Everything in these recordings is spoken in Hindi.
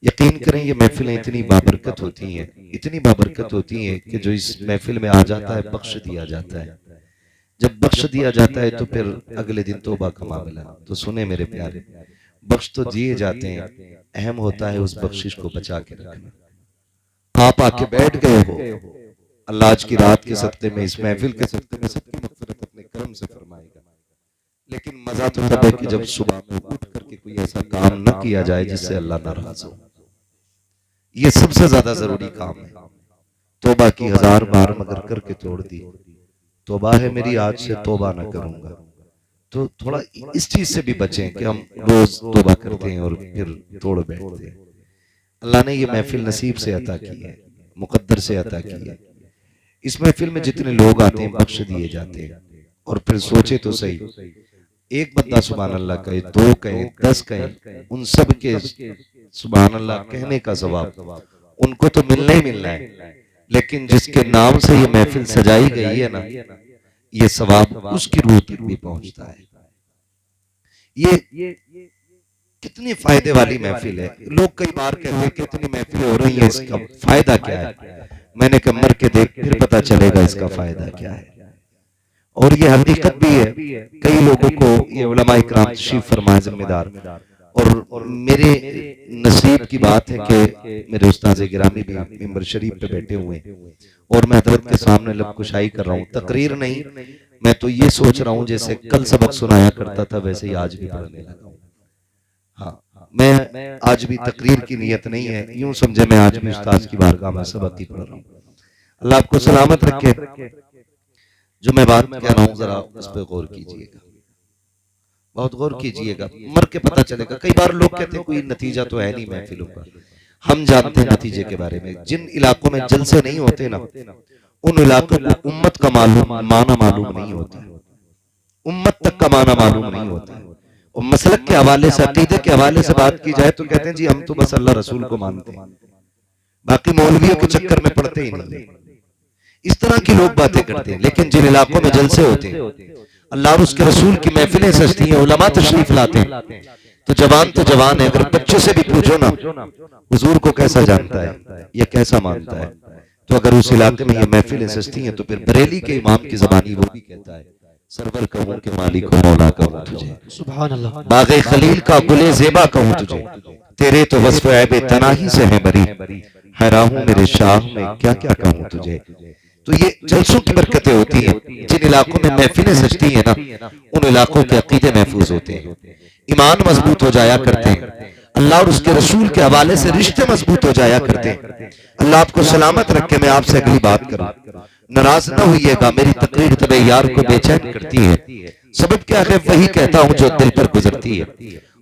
यकीन करें ये महफिलें इतनी बाबरकत होती हैं, इतनी बाबरकत होती हैं कि जो इस महफिल में आ जाता है बख्श दिया जाता है। जब बख्श दिया जाता है तो फिर अगले दिन तौबा का मामला। तो सुने मेरे प्यारे, बख्श तो दिए जाते हैं, अहम होता है उस बख्शिश को बचा के रखना। आप आके बैठ गए हो, अल्लाह आज की रात के सदक़े में, इस महफिल के सदक़े में सबकी मग़फ़िरत अपने करम से फरमाएगा। लेकिन मजा तो तब है कि जब सुबह में उठ करके कोई ऐसा काम न किया जाए जिससे अल्लाह नाराज हो। ये सबसे ज्यादा जरूरी काम है। तौबा की 1000 बार मगर करके तोड़ दी, तौबा है मेरी आज से तौबा ना करूंगा। तो थोड़ा इस चीज से भी बचें कि हम रोज तौबा करते हैं और फिर तोड़ बैठते हैं। अल्लाह ने ये महफिल नसीब से अता की है, मुकद्दर से अता की है। इस महफिल में जितने लोग आते हैं बख्श दिए जाते हैं। और फिर सोचे तो सही, एक बंदा सुभान अल्लाह कहे, 2 कहे, 10 कहे, उन सब के सुभान अल्लाह कहने का जवाब उनको तो मिलना ही मिलना है। लेकिन जिसके नाम से ये महफिल सजाई गई है ना, ये सवाब उसकी रूह तक भी पहुंचता है। ये कितनी फायदे वाली महफिल है। लोग कई बार कहते हैं कितनी महफिलें हो रही हैं, इसका फायदा क्या है? मैंने कहा मर के देख फिर पता चलेगा इसका फायदा क्या है। और ये हकीकत भी है। कई लोगों को ये उलमा इकराम तशरीफ फरमाए जिम्मेदार, और मेरे नसीब की बात है कि मेरे उस्ताद गिरामी भी मिंबर शरीफ पे बैठे हुए और मैं हजरत के सामने लबकुशाई कर रहा हूँ। तकरीर नहीं, मैं तो ये सोच रहा हूँ जैसे कल सबक सुनाया करता था वैसे ही आज भी पढ़ने लगा हूँ। हाँ, मैं आज भी तकरीर की नीयत नहीं है, यूं समझे मैं आज भी उस्ताद की बारगाह में सबक ही पढ़ रहा हूँ। अल्लाह आपको सलामत रखे। जो मैं बात कह रहा हूं जरा उस पर गौर कीजिएगा, बहुत गौर कीजिएगा, मर के पता चलेगा। कई बार लोग कहते हैं कोई नतीजा तो है नहीं महफिलों का। हम जानते हैं नतीजे के बारे में। जिन इलाकों में जलसे नहीं होते ना, उन इलाकों को उम्मत का माना मालूम नहीं होता, उम्मत तक का माना मालूम नहीं होता। और मसलक के हवाले से, अकीदे के हवाले से बात की जाए तो कहते हैं जी हम तो बस अल्लाह रसूल को मानते हैं, बाकी मौलवियों के चक्कर में पड़ते ही नहीं। इस तरह की लोग बातें करते हैं। लेकिन जिन इलाकों में जलसे होते हैं, अल्लाह और उसके रसूल की महफिलें सजती हैं, उलमा तशरीफ लाते हैं, तो जवान है। अगर बच्चे से भी पूछो ना हुजूर को कैसा जानता है, ये कैसा मानता है, तो अगर उस इलाके में ये महफिलें सजती हैं तो फिर बरेली के इमाम की ज़बानी वो भी कहता है, सरवर कहूं के मालिक को मौला कहूं तुझे, सुभान अल्लाह, बाग़े खलील का गुले ज़ेबा कहूं तुझे, तेरे तो वस्फ़ ऐबे तनाही से है बरी, हैरान हूं मेरे शाह में क्या क्या कहूं तुझे। तो ये जलसों की बरकतें होती हैं। जिन इलाकों में महफिलें सजती हैं ना, उन इलाकों के अकीदे महफूज होते हैं, ईमान मजबूत हो जाया करते हैं, अल्लाह और उसके रसूल के हवाले से रिश्ते मजबूत हो जाया करते हैं। अल्लाह आपको सलामत रखे। मैं आपसे अगली बात करूं, नाराज न होइएगा, मेरी तकरीर तबे यार को बेचैन करती है। सबब क्या है, वही कहता हूं जो दिल पर गुजरती है।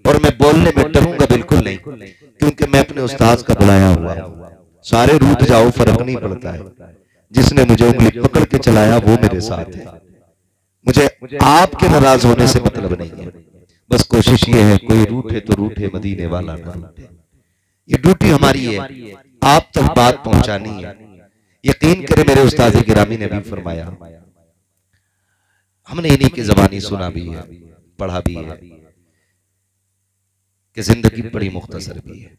और मैं बोलने में डरूंगा बिल्कुल नहीं, क्योंकि मैं अपने उस्ताद का बुलाया हुआ हूं। सारे रूठ जाओ फर्क नहीं पड़ता है, जिसने मुझे उंगली पकड़ के चलाया वो मेरे साथ है। मुझे आपके नाराज होने से मतलब नहीं है, बस कोशिश ये है कोई रूठे तो रूठे, मदीने वाला ना रूठे। ये ड्यूटी हमारी है, आप तक बात पहुंचानी है। यकीन करें मेरे उस्ताद गिरामी ने भी फरमाया, हमने इन्हीं की ज़बानी सुना भी है, पढ़ा भी है कि जिंदगी बड़ी मुख्तसर भी है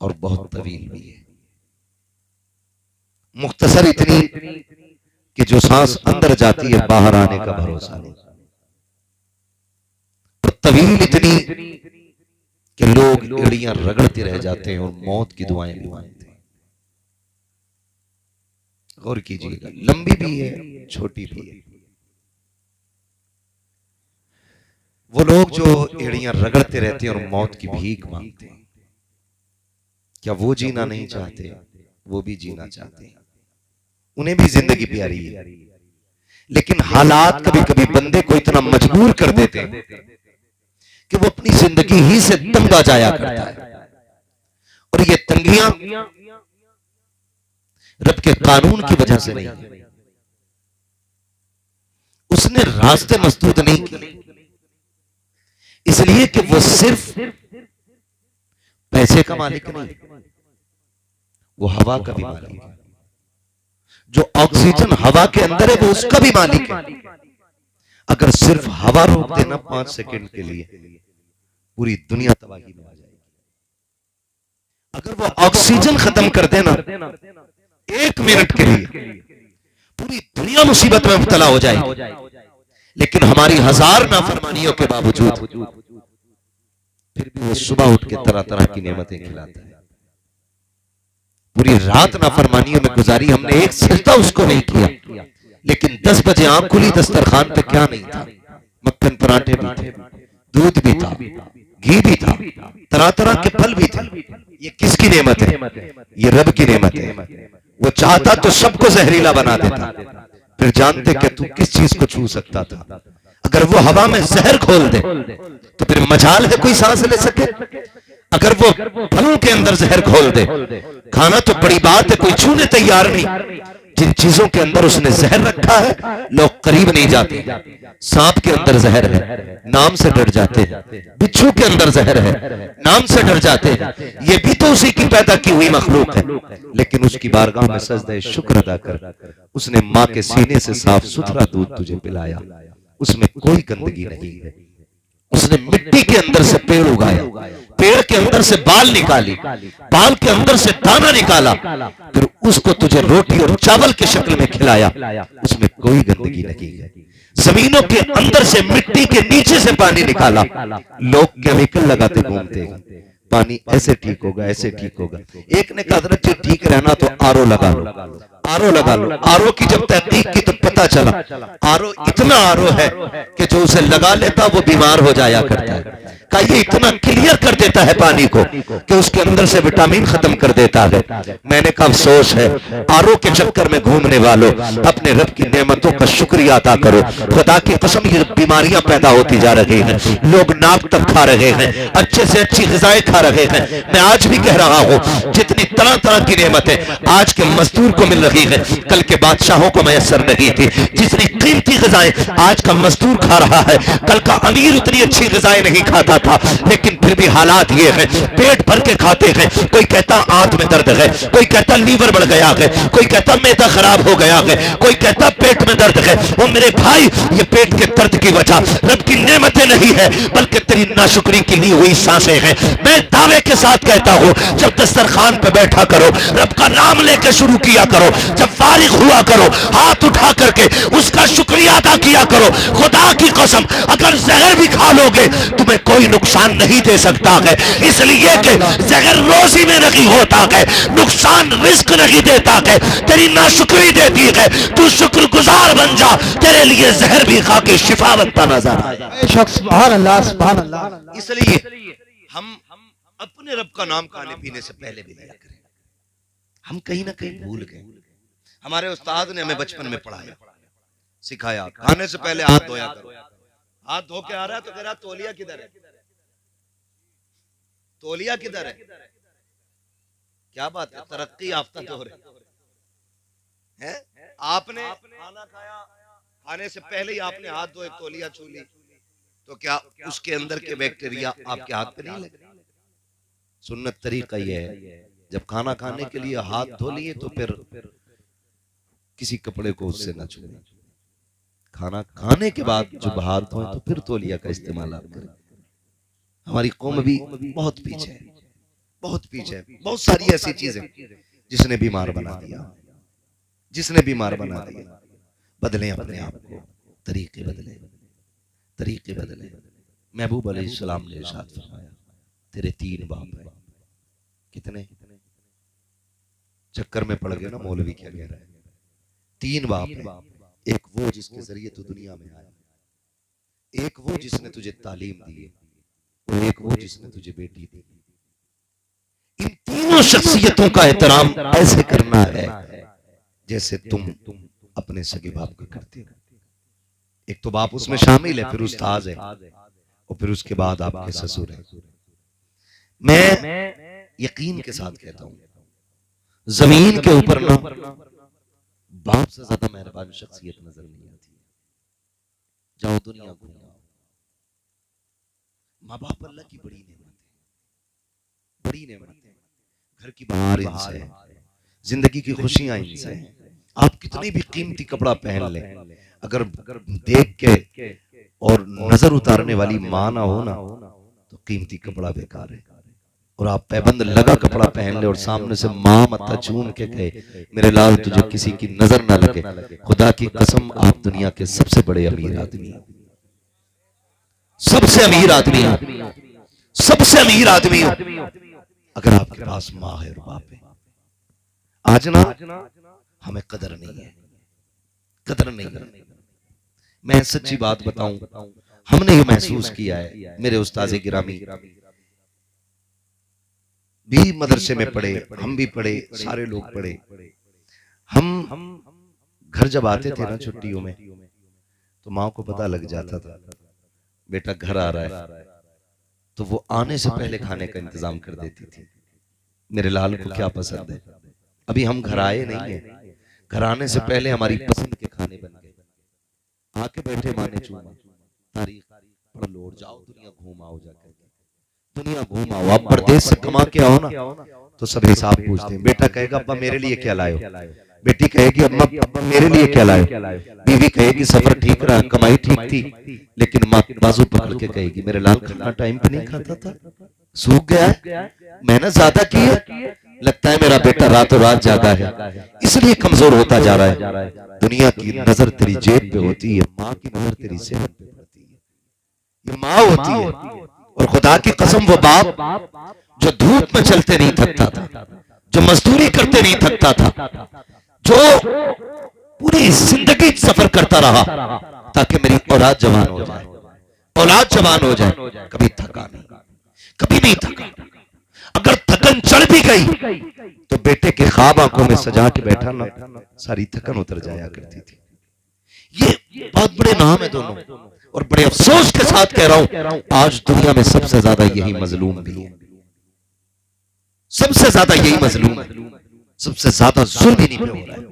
और बहुत तवील भी है। मुख्तसर इतनी कि जो सांस अंदर जाती है बाहर आने का भरोसा नहीं, और तवील इतनी कि लोग एड़ियां रगड़ते रह जाते हैं और मौत की दुआएं भी मांगते हैं। गौर कीजिएगा, लंबी भी है छोटी भी है। वो लोग जो एड़ियां रगड़ते रहते हैं और मौत की भीख मांगते हैं, क्या वो जीना नहीं चाहते? वो भी जीना चाहते हैं, उन्हें भी जिंदगी प्यारी है। लेकिन हालात कभी कभी बंदे को इतना मजबूर कर देते हैं कि वो अपनी जिंदगी ही से तंग आ जाया करता है। और ये तंगियां रब के कानून की वजह से नहीं, उसने रास्ते मसदूद नहीं किए, इसलिए कि वो सिर्फ पैसे का मालिक नहीं, वो हवा का भी मालिक है। जो ऑक्सीजन हवा के अंदर है वो उसका भी मालिक है। अगर सिर्फ हवा रोक देना 5 सेकंड के लिए, पूरी दुनिया तबाही में आ जाएगी। अगर वो ऑक्सीजन खत्म कर देना 1 मिनट के लिए, पूरी दुनिया मुसीबत में मुब्तला हो जाएगी। लेकिन हमारी 1000 नाफरमानियों के बावजूद फिर भी वो सुबह उठ के तरह तरह की नेमतें खिलाता है। पूरी रात नाफरमानियों में गुजारी, हमने एक सजदा उसको नहीं किया, लेकिन 10 बजे आंख खुली, दस्तरखान पे क्या नहीं था? मक्खन पराठे भी थे, दूध भी था, घी भी था, तरह तरह के फल भी थे। ये किसकी नेमत है? ये रब की नेमत है। वो चाहता तो सबको जहरीला बना देता, फिर जानते कि तू किस चीज को छू सकता था। अगर वो हवा में जहर खोल दे तो फिर मजाल है कोई सांस ले सके। अगर वो फलों के अंदर जहर खोल दे, खाना तो बड़ी बात है, कोई छूने तैयार नहीं। जिन चीजों के अंदर उसने जहर रखा है, लोग करीब नहीं जाते। सांप के अंदर जहर है, नाम से डर जाते हैं। बिच्छू के अंदर जहर है, नाम से डर जाते हैं। ये भी तो उसी की पैदा की हुई मखलूक है, लेकिन उसकी बारगाह में सजदे शुक्र अदा कर। उसने माँ के सीने से साफ सुथरा दूध तुझे पिलाया, उसमें कोई गंदगी नहीं है। उसने मिट्टी के अंदर से पेड़ उगाया, पेड़ के अंदर से बाल निकाली, बाल के अंदर से दाना निकाला, फिर उसको तुझे रोटी और चावल की शक्ल में खिलाया, उसमें कोई गंदगी नहीं है। जमीनों के अंदर से, मिट्टी के नीचे से पानी निकाला। लोग केमिकल लगाते घूमते हैं, पानी ऐसे ठीक होगा, ऐसे ठीक होगा। एक ने कहा हजरत जी ठीक रहना तो आरओ लगा लो, आरओ लगा लो। आरओ की जब तहकीक की तो पता चला आरओ इतना आरओ है कि जो उसे लगा लेता वो बीमार हो जाया करता है। का ये इतना क्लियर कर देता है पानी को कि उसके अंदर से विटामिन खत्म कर देता है। मैंने कहा अफसोस है, आरओ के चक्कर में घूमने वालों, अपने रब की नेमतों का शुक्रिया अदा करो। खुदा की कसम, ये बीमारियां पैदा होती जा रही हैं, लोग नाक तक खा रहे हैं, अच्छे से अच्छी ग़िज़ाएं खा रहे हैं। मैं आज भी कह रहा हूं, जितनी तरह तरह की नेमतें आज के मजदूर को मिल रही है, कल के बादशाहों को मैसर नहीं थी। जितनी कीमती ग़िज़ाएं आज का मजदूर खा रहा है, कल का अमीर उतनी अच्छी ग़िज़ाएं नहीं खाता था। लेकिन फिर भी हालात ये है, पेट भर के खाते हैं। कोई कहता आंत में दर्द है, कोई कहता लीवर बढ़ गया है, कोई कहता मैदा खराब हो गया है, कोई कहता पेट में दर्द है। वो मेरे भाई, ये पेट के दर्द की वजह रब की नेमतें नहीं है, बल्कि तेरी नाशुक्री की ली हुई सांसें हैं। मैं दावे के साथ कहता हूं, जब दस्तरखान पे बैठा करो, रब का नाम लेकर शुरू किया करो। जब फारिग हुआ करो, हाथ उठा करके उसका शुक्रिया अदा किया करो। खुदा की कसम, अगर जहर भी खा लोगे तुम्हें कोई नुकसान नहीं दे सकता है, इसलिए कि जहर रोजी में नहीं होता है, नुकसान रिस्क नहीं देता है, तेरी नाशुक्री देती है। तू शुक्रगुजार बन जा, तेरे लिए जहर भी खा के शिफा बनता नजर आए। सुभान अल्लाह, सुभान अल्लाह। इसलिए हम अपने रब का नाम खाने पीने से पहले भी लिया करें। हम कहीं ना कहीं भूल गए। हमारे उस्ताद ने हमें बचपन में पढ़ाया, सिखाया, खाने से पहले हाथ धोया करो। हाथ धो के आ रहा है तो कह रहा तौलिया किधर है, तौलिया किधर है? क्या बात है, तरक्की याफ्ता दौर है। आपने खाना खाया, खाने से पहले ही आपने हाथ धोए, तौलिया छू ली, तो क्या उसके अंदर के बैक्टीरिया आपके हाथ पे नहीं लगे? सुन्नत तरीका यह है, जब खाना खाने के लिए हाथ धो लिए तो फिर किसी कपड़े को उससे ना छुए। खाना खाने के बाद जब हाथ धोए तो फिर तौलिया का इस्तेमाल आप करें। हमारी कौम भी बहुत पीछे है, बहुत पीछे है। बहुत सारी ऐसी चीजें जिसने बीमार बना दिया, जिसने बीमार बना दिया। बदलें अपने आप को, तरीके बदले, तरीके बदले। महबूब अलैहिस्सलाम ने इरशाद फरमाया, तेरे 3 बाप हैं। कितने? चक्कर में पड़ गए ना मौलवी क्या कह रहा है। 3 बाप हैं। एक वो जिसके जरिए तू दुनिया में आया, एक वो जिसने तुझे तालीम दी है, और एक वो जिसने तुझे बेटी दी। इन तीनों शख्सियतों का एहतराम ऐसे करना है जैसे तुम अपने सगे बाप का करते हो। एक तो बाप उसमें शामिल है, फिर उस्ताद है, और फिर उसके बाद आपके ससुर है। मैं यकीन के साथ कहता हूं, जमीन के ऊपर ना बाप से ज्यादा मेहरबान शख्सियत नजर नहीं आती। जाओ दुनिया घूमो, माँ बाप अल्लाह की बड़ी नेमत है, बड़ी नेमत है। घर की बहार इनसे है, जिंदगी की खुशियां इनसे हैं। आप कितनी भी कीमती कपड़ा पहन लें, अगर देख के और नजर उतारने वाली मां ना हो ना, तो कीमती कपड़ा बेकार है। और आप पैबंद लगा कपड़ा पहन ले और सामने से माँ मत्था चूम के कहे मेरे लाल तुझे किसी की नजर ना लगे, खुदा की कसम आप दुनिया के सबसे बड़े अमीर आदमी हो, सबसे अमीर आदमी हो, सबसे अमीर आदमी हो अगर आपके पास माँ है और बाप है। आज ना हमें कदर नहीं है, कदर नहीं है। मैं सच्ची बात बताऊं, हमने ये महसूस किया है, मेरे उस्ताज़े गिरामी भी मदरसे में पढ़े, हम भी पढ़े, सारे लोग पढ़े। हम घर जब आते थे ना छुट्टियों में तो माँ को पता लग जाता था बेटा घर आ रहा है, तो वो आने से पहले खाने का इंतजाम कर देती थी। मेरे लाल को क्या पसंद है, अभी हम घर आए नहीं है, घर आने से पहले हमारी पसंद के खाने बन गए। आके बैठे माने चूमा तारीख पढ़ लो और जाओ दुनिया घूम आओ, जाकर दुनिया घूम आओ। आप परदेश से कमा के आओ ना तो सब हिसाब पूछते हैं। बेटा कहेगा अब्बा मेरे लिए क्या लाए हो, बेटी कहेगी अम्मा मेरे लिए क्या लाए हो, बीवी कहेगी सफर ठीक रहा, कमाई ठीक थी, लेकिन माँ बाजू पकड़ के कहेगी मेरे लाल खाना टाइम पे नहीं खाता था, सूख गया है, मेहनत ज्यादा की है, लगता है मेरा बेटा रातों रात जागा है इसलिए कमजोर होता जा रहा है। दुनिया की नजर तेरी जेब पे होती है, माँ की नजर तेरी सेहत पे पड़ती है, ये माँ होती है। और खुदा की कसम वो बाप जो धूप में चलते नहीं थकता था, जो मजदूरी करते नहीं थकता था, जो पूरी जिंदगी सफर करता रहा ताकि मेरी औलाद जवान हो जाए, औलाद जवान हो जाए, कभी थका नहीं, कभी नहीं थका। अगर थकन चढ़ भी गई तो बेटे के ख्वाब आंखों में सजा के बैठा ना, सारी थकन उतर जाया करती थी। ये बहुत बड़े नाम है दोनों, और बड़े अफसोस के साथ कह रहा हूं आज दुनिया में सबसे ज्यादा यही मजलूम भी है, सबसे ज्यादा यही मजलूम है, सबसे ज्यादा जुल्म इन्हीं पे हो रहा है,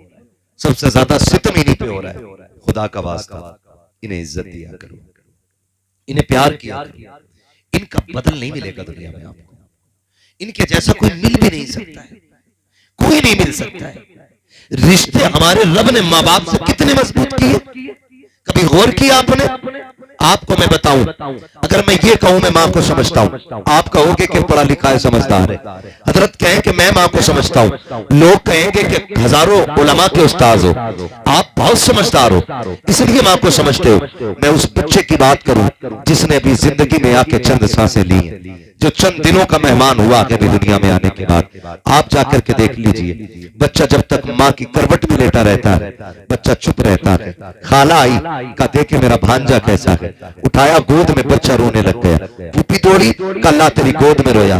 सबसे ज्यादा सितम इन्हीं पे हो रहा है। खुदा का वास्ता इन्हें इज्जत दिया करो, इन्हें प्यार किया करो, इनका बदल नहीं मिलेगा दुनिया में आपको, इनके जैसा कोई मिल भी नहीं सकता है, कोई नहीं मिल सकता है। रिश्ते हमारे रब ने माँ बाप से कितने मजबूत किए, कभी गौर किया आपने? आपको मैं बताऊं, अगर मैं ये कहूं मैं माँ को समझता हूं, आप कहोगे कि पढ़ा लिखा है समझदार है। हजरत कहें कि मैं माँ को समझता हूं, लोग कहेंगे कि हजारों उलमा के उस्ताद हो, आप बहुत समझदार हो इसलिए माँ को समझते हो। मैं उस बच्चे की बात करूं जिसने अभी जिंदगी में आके चंद सांसें ली हैं, जो चंद दिनों का मेहमान हुआ आगे भी दुनिया में आने के बाद। आप जाकर के देख लीजिए, बच्चा जब तक माँ की करवट में लेटा रहता है बच्चा चुप रहता है। खाला आई का देखे मेरा भांजा कैसा है, उठाया गोद में बच्चा रोने लग गया, फूफी दौड़ी कल्ला तेरी गोद में रोया,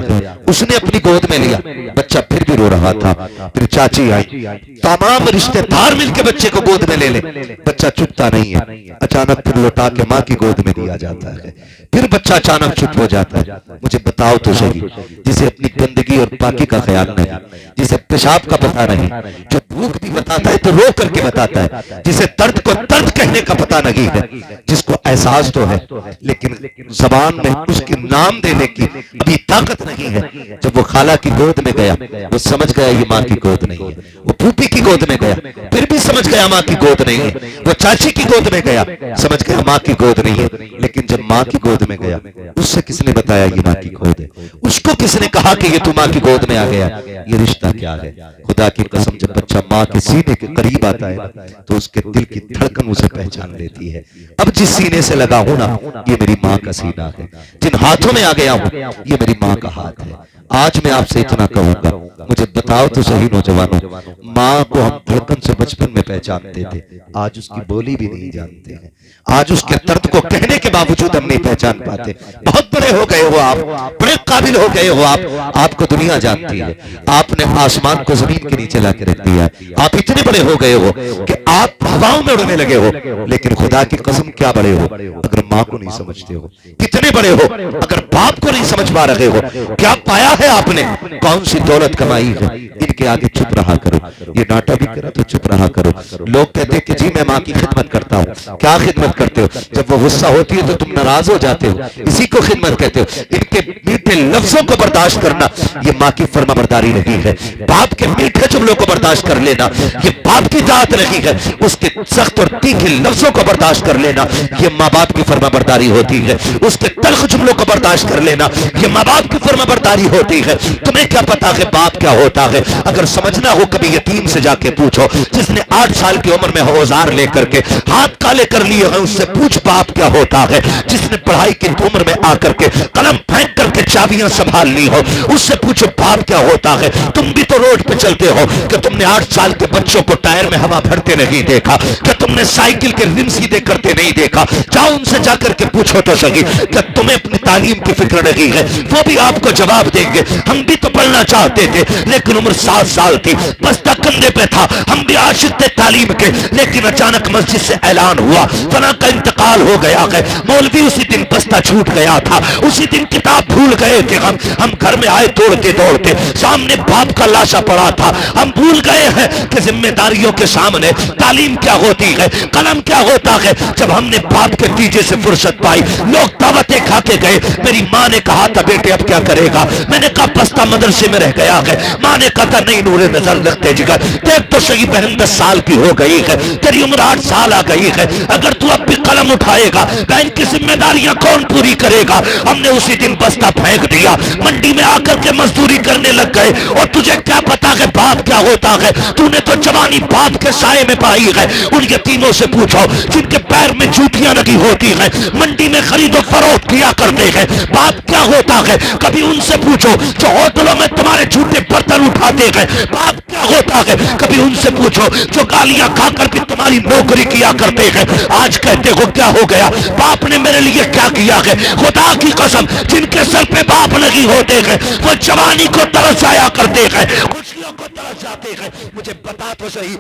उसने अपनी गोद में लिया, बच्चा फिर भी रो रहा था। फिर चाची आई, तमाम रिश्तेदार मिलकर बच्चे को गोद में ले ले, बच्चा चुपता नहीं है। अचानक फिर लौटा के माँ की गोद में दिया जाता है, फिर बच्चा अचानक चुप हो जाता है। मुझे बताओ तो सही, जिसे अपनी गंदगी और पाकी का ख्याल नहीं, जिसे पेशाब का पता नहीं, जो भूख भी बताता है तो रो करके बताता है, जिसे दर्द को दर्द कहने का पता नहीं है, जिसको एहसास तो है लेकिन जबान में उसके नाम देने की अभी ताकत नहीं है। जब वो खाला की गोद में गया वो समझ गया ये माँ की गोद नहीं है, वो फूफी की गोद में गया फिर भी समझ गया माँ की गोद नहीं है, वो चाची की गोद में गया समझ गया माँ की गोद नहीं है। लेकिन जब माँ की गोद में गया उससे किसने बताया ये माँ की गोद है, उसको किसने कहा कि ये तू माँ की गोद में आ गया? ये रिश्ता क्या है? खुदा की कसम जब बच्चा माँ के सीने के करीब आता है तो उसके दिल की धड़कन उसे पहचान लेती है। अब जिस सीने से लगा हूं ना ये मेरी माँ का सीना है, जिन हाथों में आ गया हूं ये मेरी माँ का हाथ है। आज मैं आपसे इतना कहूंगा, मुझे बताओ तो सही नौजवानों, माँ को हम धड़कन से बचपन में पहचानते थे, आज उसकी बोली भी नहीं जानते हैं, आज उसके दर्द को कहने के बावजूद हम नहीं पहचान पाते। बहुत बड़े हो गए हो आप, बड़े काबिल हो गए हो आप, आपको दुनिया जानती है, आपने आसमान को जमीन के नीचे लाके रख दिया, आप इतने बड़े हो गए हो कि आप हवाओं में उड़ने लगे हो। लेकिन खुदा की कसम क्या बड़े हो अगर माँ को नहीं समझते हो, कितने बड़े हो अगर बाप को नहीं समझ पा रहे हो। क्या पाया है आपने, कौन सी दौलत कमाई है, इन के आगे चुप रहा करो। ये डांटा भी करा तो चुप रहा करो। लोग कहते हैं कि जी मैं माँ की खिदमत करता हूँ। क्या खिदमत करते हो? जब वो गुस्सा होती है तो तुम नाराज हो जाते हो, इसी को खिदमत कहते हो। इनके मीठे लफ्जों को बर्दाश्त करना ये माँ की फर्माबरदारी नहीं है। बाप के मीठे जुमलों को बर्दाश्त कर लेना ये बाप की दात नहीं है। उसके सख्त और तीखे लफ्जों को बर्दाश्त कर लेना ये माँ बाप की फर्माबरदारी होती है। उसके तल्ख जुमलों को बर्दाश्त कर लेना ये माँ बाप की फर्माबरदारी होती है। तुम्हें क्या पता है बाप क्या होता है? अगर समझना हो कभी यतीम से जाके पूछो, जिसने 8 साल की उम्र में औजार लेकर के हाथ काले कर लिए हैं, उससे पूछ बाप क्या होता है। जिसने पढ़ाई की उम्र में आकर के कलम फेंक करके चाबियां संभाल ली हो, उससे पूछो बाप क्या होता है। तुम भी तो रोड पे चलते हो कि तुमने 8 साल के बच्चों को टायर में हवा भरते नहीं देखा? क्या तुमने साइकिल के रिम सीधे करते नहीं देखा? जाओ उनसे जाकर के पूछो तो सही, क्या तुम्हें अपनी तालीम की फिक्र नहीं है? वो भी आपको जवाब देंगे हम भी तो पढ़ना चाहते थे लेकिन उम्र 7 साल थी, बस्ता कंधे पे था, हम भी आशिक थे तालीम के, लेकिन अचानक मस्जिद से ऐलान हुआ फला का इंतकाल हो गया है। मौलवी उसी दिन बस्ता छूट गया था, उसी दिन किताब भूल गए थे। हम घर में आए दौड़ते दौड़ते, सामने बाप का लाशा पड़ा था। हम भूल गए हैं कि जिम्मेदारियों के सामने तालीम क्या होती है, कलम क्या होता है। जब हमने बाप के दीजे से फुर्सत पाई, लोग दावतें खा के गए। मेरी माँ ने कहा था बेटे अब क्या करेगा? मैंने कहा बस्ता मदरसे में रह गया है। माँ ने कहा था नहीं नूरे नजर लगते जिगर, देख तो सही बहन 10 साल की हो गई है, तेरी उम्र 8 साल आ गई है। अगर तू अब भी कलम उठाएगा बहन की जिम्मेदारियां कौन पूरी करेगा? हमने उसी दिन बस्ता फेंक दिया, मंडी में आकर के मजदूरी करने लग गए। और तुझे क्या पता है बाप क्या होता है? तूने तो जवानी बाप के साए में पाई है। उन यतीमों से पूछो जिनके पैर में जूतियां लगी होती है, मंडी में खरीदो फरोख्त किया करते हैं, बाप क्या होता है? कभी उनसे पूछो जो होटलों में तुम्हारे झूठे बर्तन उठाते हैं, बाप क्या होता है? कभी उनसे पूछो जो गालियां खाकर भी तुम्हारी नौकरी किया करते हैं। आज कहते हो क्या हो गया? बाप ने मेरे लिए क्या किया है? खुदा की कसम जिनके सर पे बाप नहीं होते हैं वो जवानी को तरस जाया करते हैं, खुशियों को तरस जाते हैं। मुझे बता तो सही,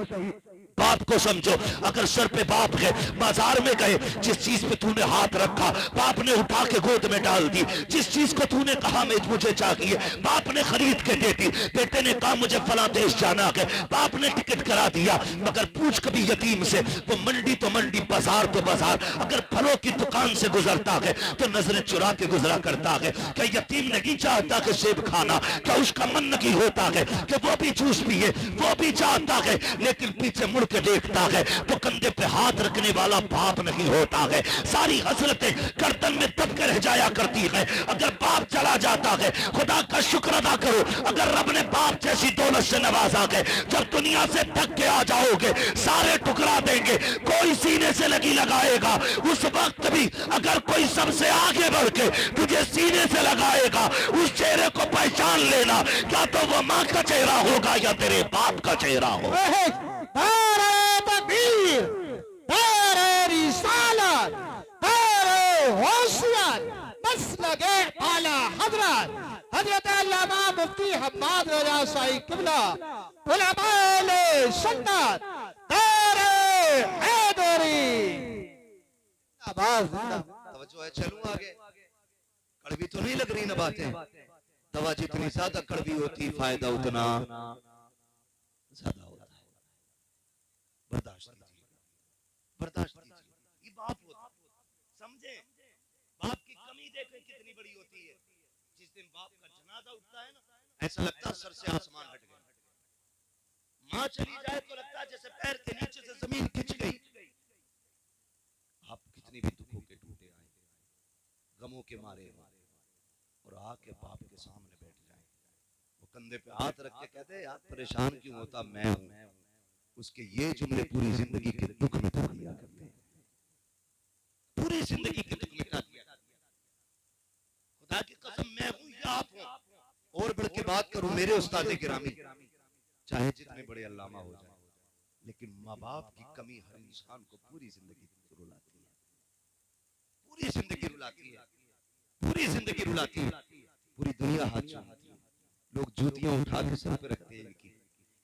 बाप को समझो। अगर सर पे बाप है, बाजार में गए, जिस चीज पे तूने हाथ रखा बाप ने उठा के गोद में डाल दी। जिस चीज को तूने कहा मैं मुझे चाहिए, बाप ने खरीद के दे दी। बेटे ने कहा मुझे फला देश जाना है, बाप ने टिकट करा दिया। मगर पूछ कभी यतीम से, वो मंडी तो मंडी, बाजार तो बाजार, अगर फलों की दुकान से गुजरता है तो नजरें चुरा के गुजरा करता है। क्या यतीम नहीं चाहता कि सेब खाना? क्या उसका मन नहीं होता है कि वो भी जूस पिए? वो भी चाहता है, लेकिन पीछे मुड़ के देखता है तो कंधे पे हाथ रखने वाला बाप नहीं होता है। सारी हसरतें गर्दन में दब के रह जाया करती है अगर बाप चला जाता है। खुदा का शुक्र अदा करो अगर रब ने बाप जैसी दौलत से नवाजा है। जब दुनिया से थक के आ जाओगे सारे टुकड़ा देंगे, कोई सीने से लगी लगाएगा। उस वक्त भी अगर कोई सबसे आगे बढ़ के तुझे सीने से लगाएगा, उस चेहरे को पहचान लेना, क्या तो वो माँ का चेहरा होगा या तेरे बाप का चेहरा होगा। तेरे तकबीर, तेरे रिसालत, तेरे होशियार, बस लगे आला हजरत हजरत अल्लामा मुफ्ती हम्माद रजा शाही किबला उलमाए सुन्नत, तेरे हैदरी आवाज। तवज्जो है, चलूं आगे। कड़वी तो नहीं लग रही ना बातें? दवा जितनी ज्यादा कड़वी होती फायदा उतना ज्यादा होता है। बर्दाश्त कीजिए, बर्दाश्त कीजिए। ये बाप होता, समझे? बाप की कमी देखें कितनी बड़ी होती है। जिस दिन बाप का जनाजा उठता है ना, ऐसा लगता है सर से आसमान हट गया। माँ चली जाए तो लगता है जैसे पैर के नीचे से जमीन खिंच गई। आप कितनी भी दुखों के टूटे आए, गमों के मारे और आके बाप के सामने बैठ जाए, वो कंधे पे हाथ रख के कहते यार परेशान क्यों होता, मैं हूं। उसके ये जुमले पूरी जिंदगी के दुख मिटा दिया करते हैं, पूरी जिंदगी के दुख मिटा दिया। खुदा की कसम मैं हूं या आप हो। और बढ़ के बात करूं मेरे उस्ताद गिरामी, चाहे जितने बड़े अल्लामा हो जाए, लेकिन माँ बाप की कमी हर इंसान को पूरी जिंदगी रुलाती है, पूरी जिंदगी रुलाती है, पूरी जिंदगी रुलाती है। पूरी दुनिया हाथ चूमती है, लोग जूतियां उठा के सर पे रखते हैं इनकी।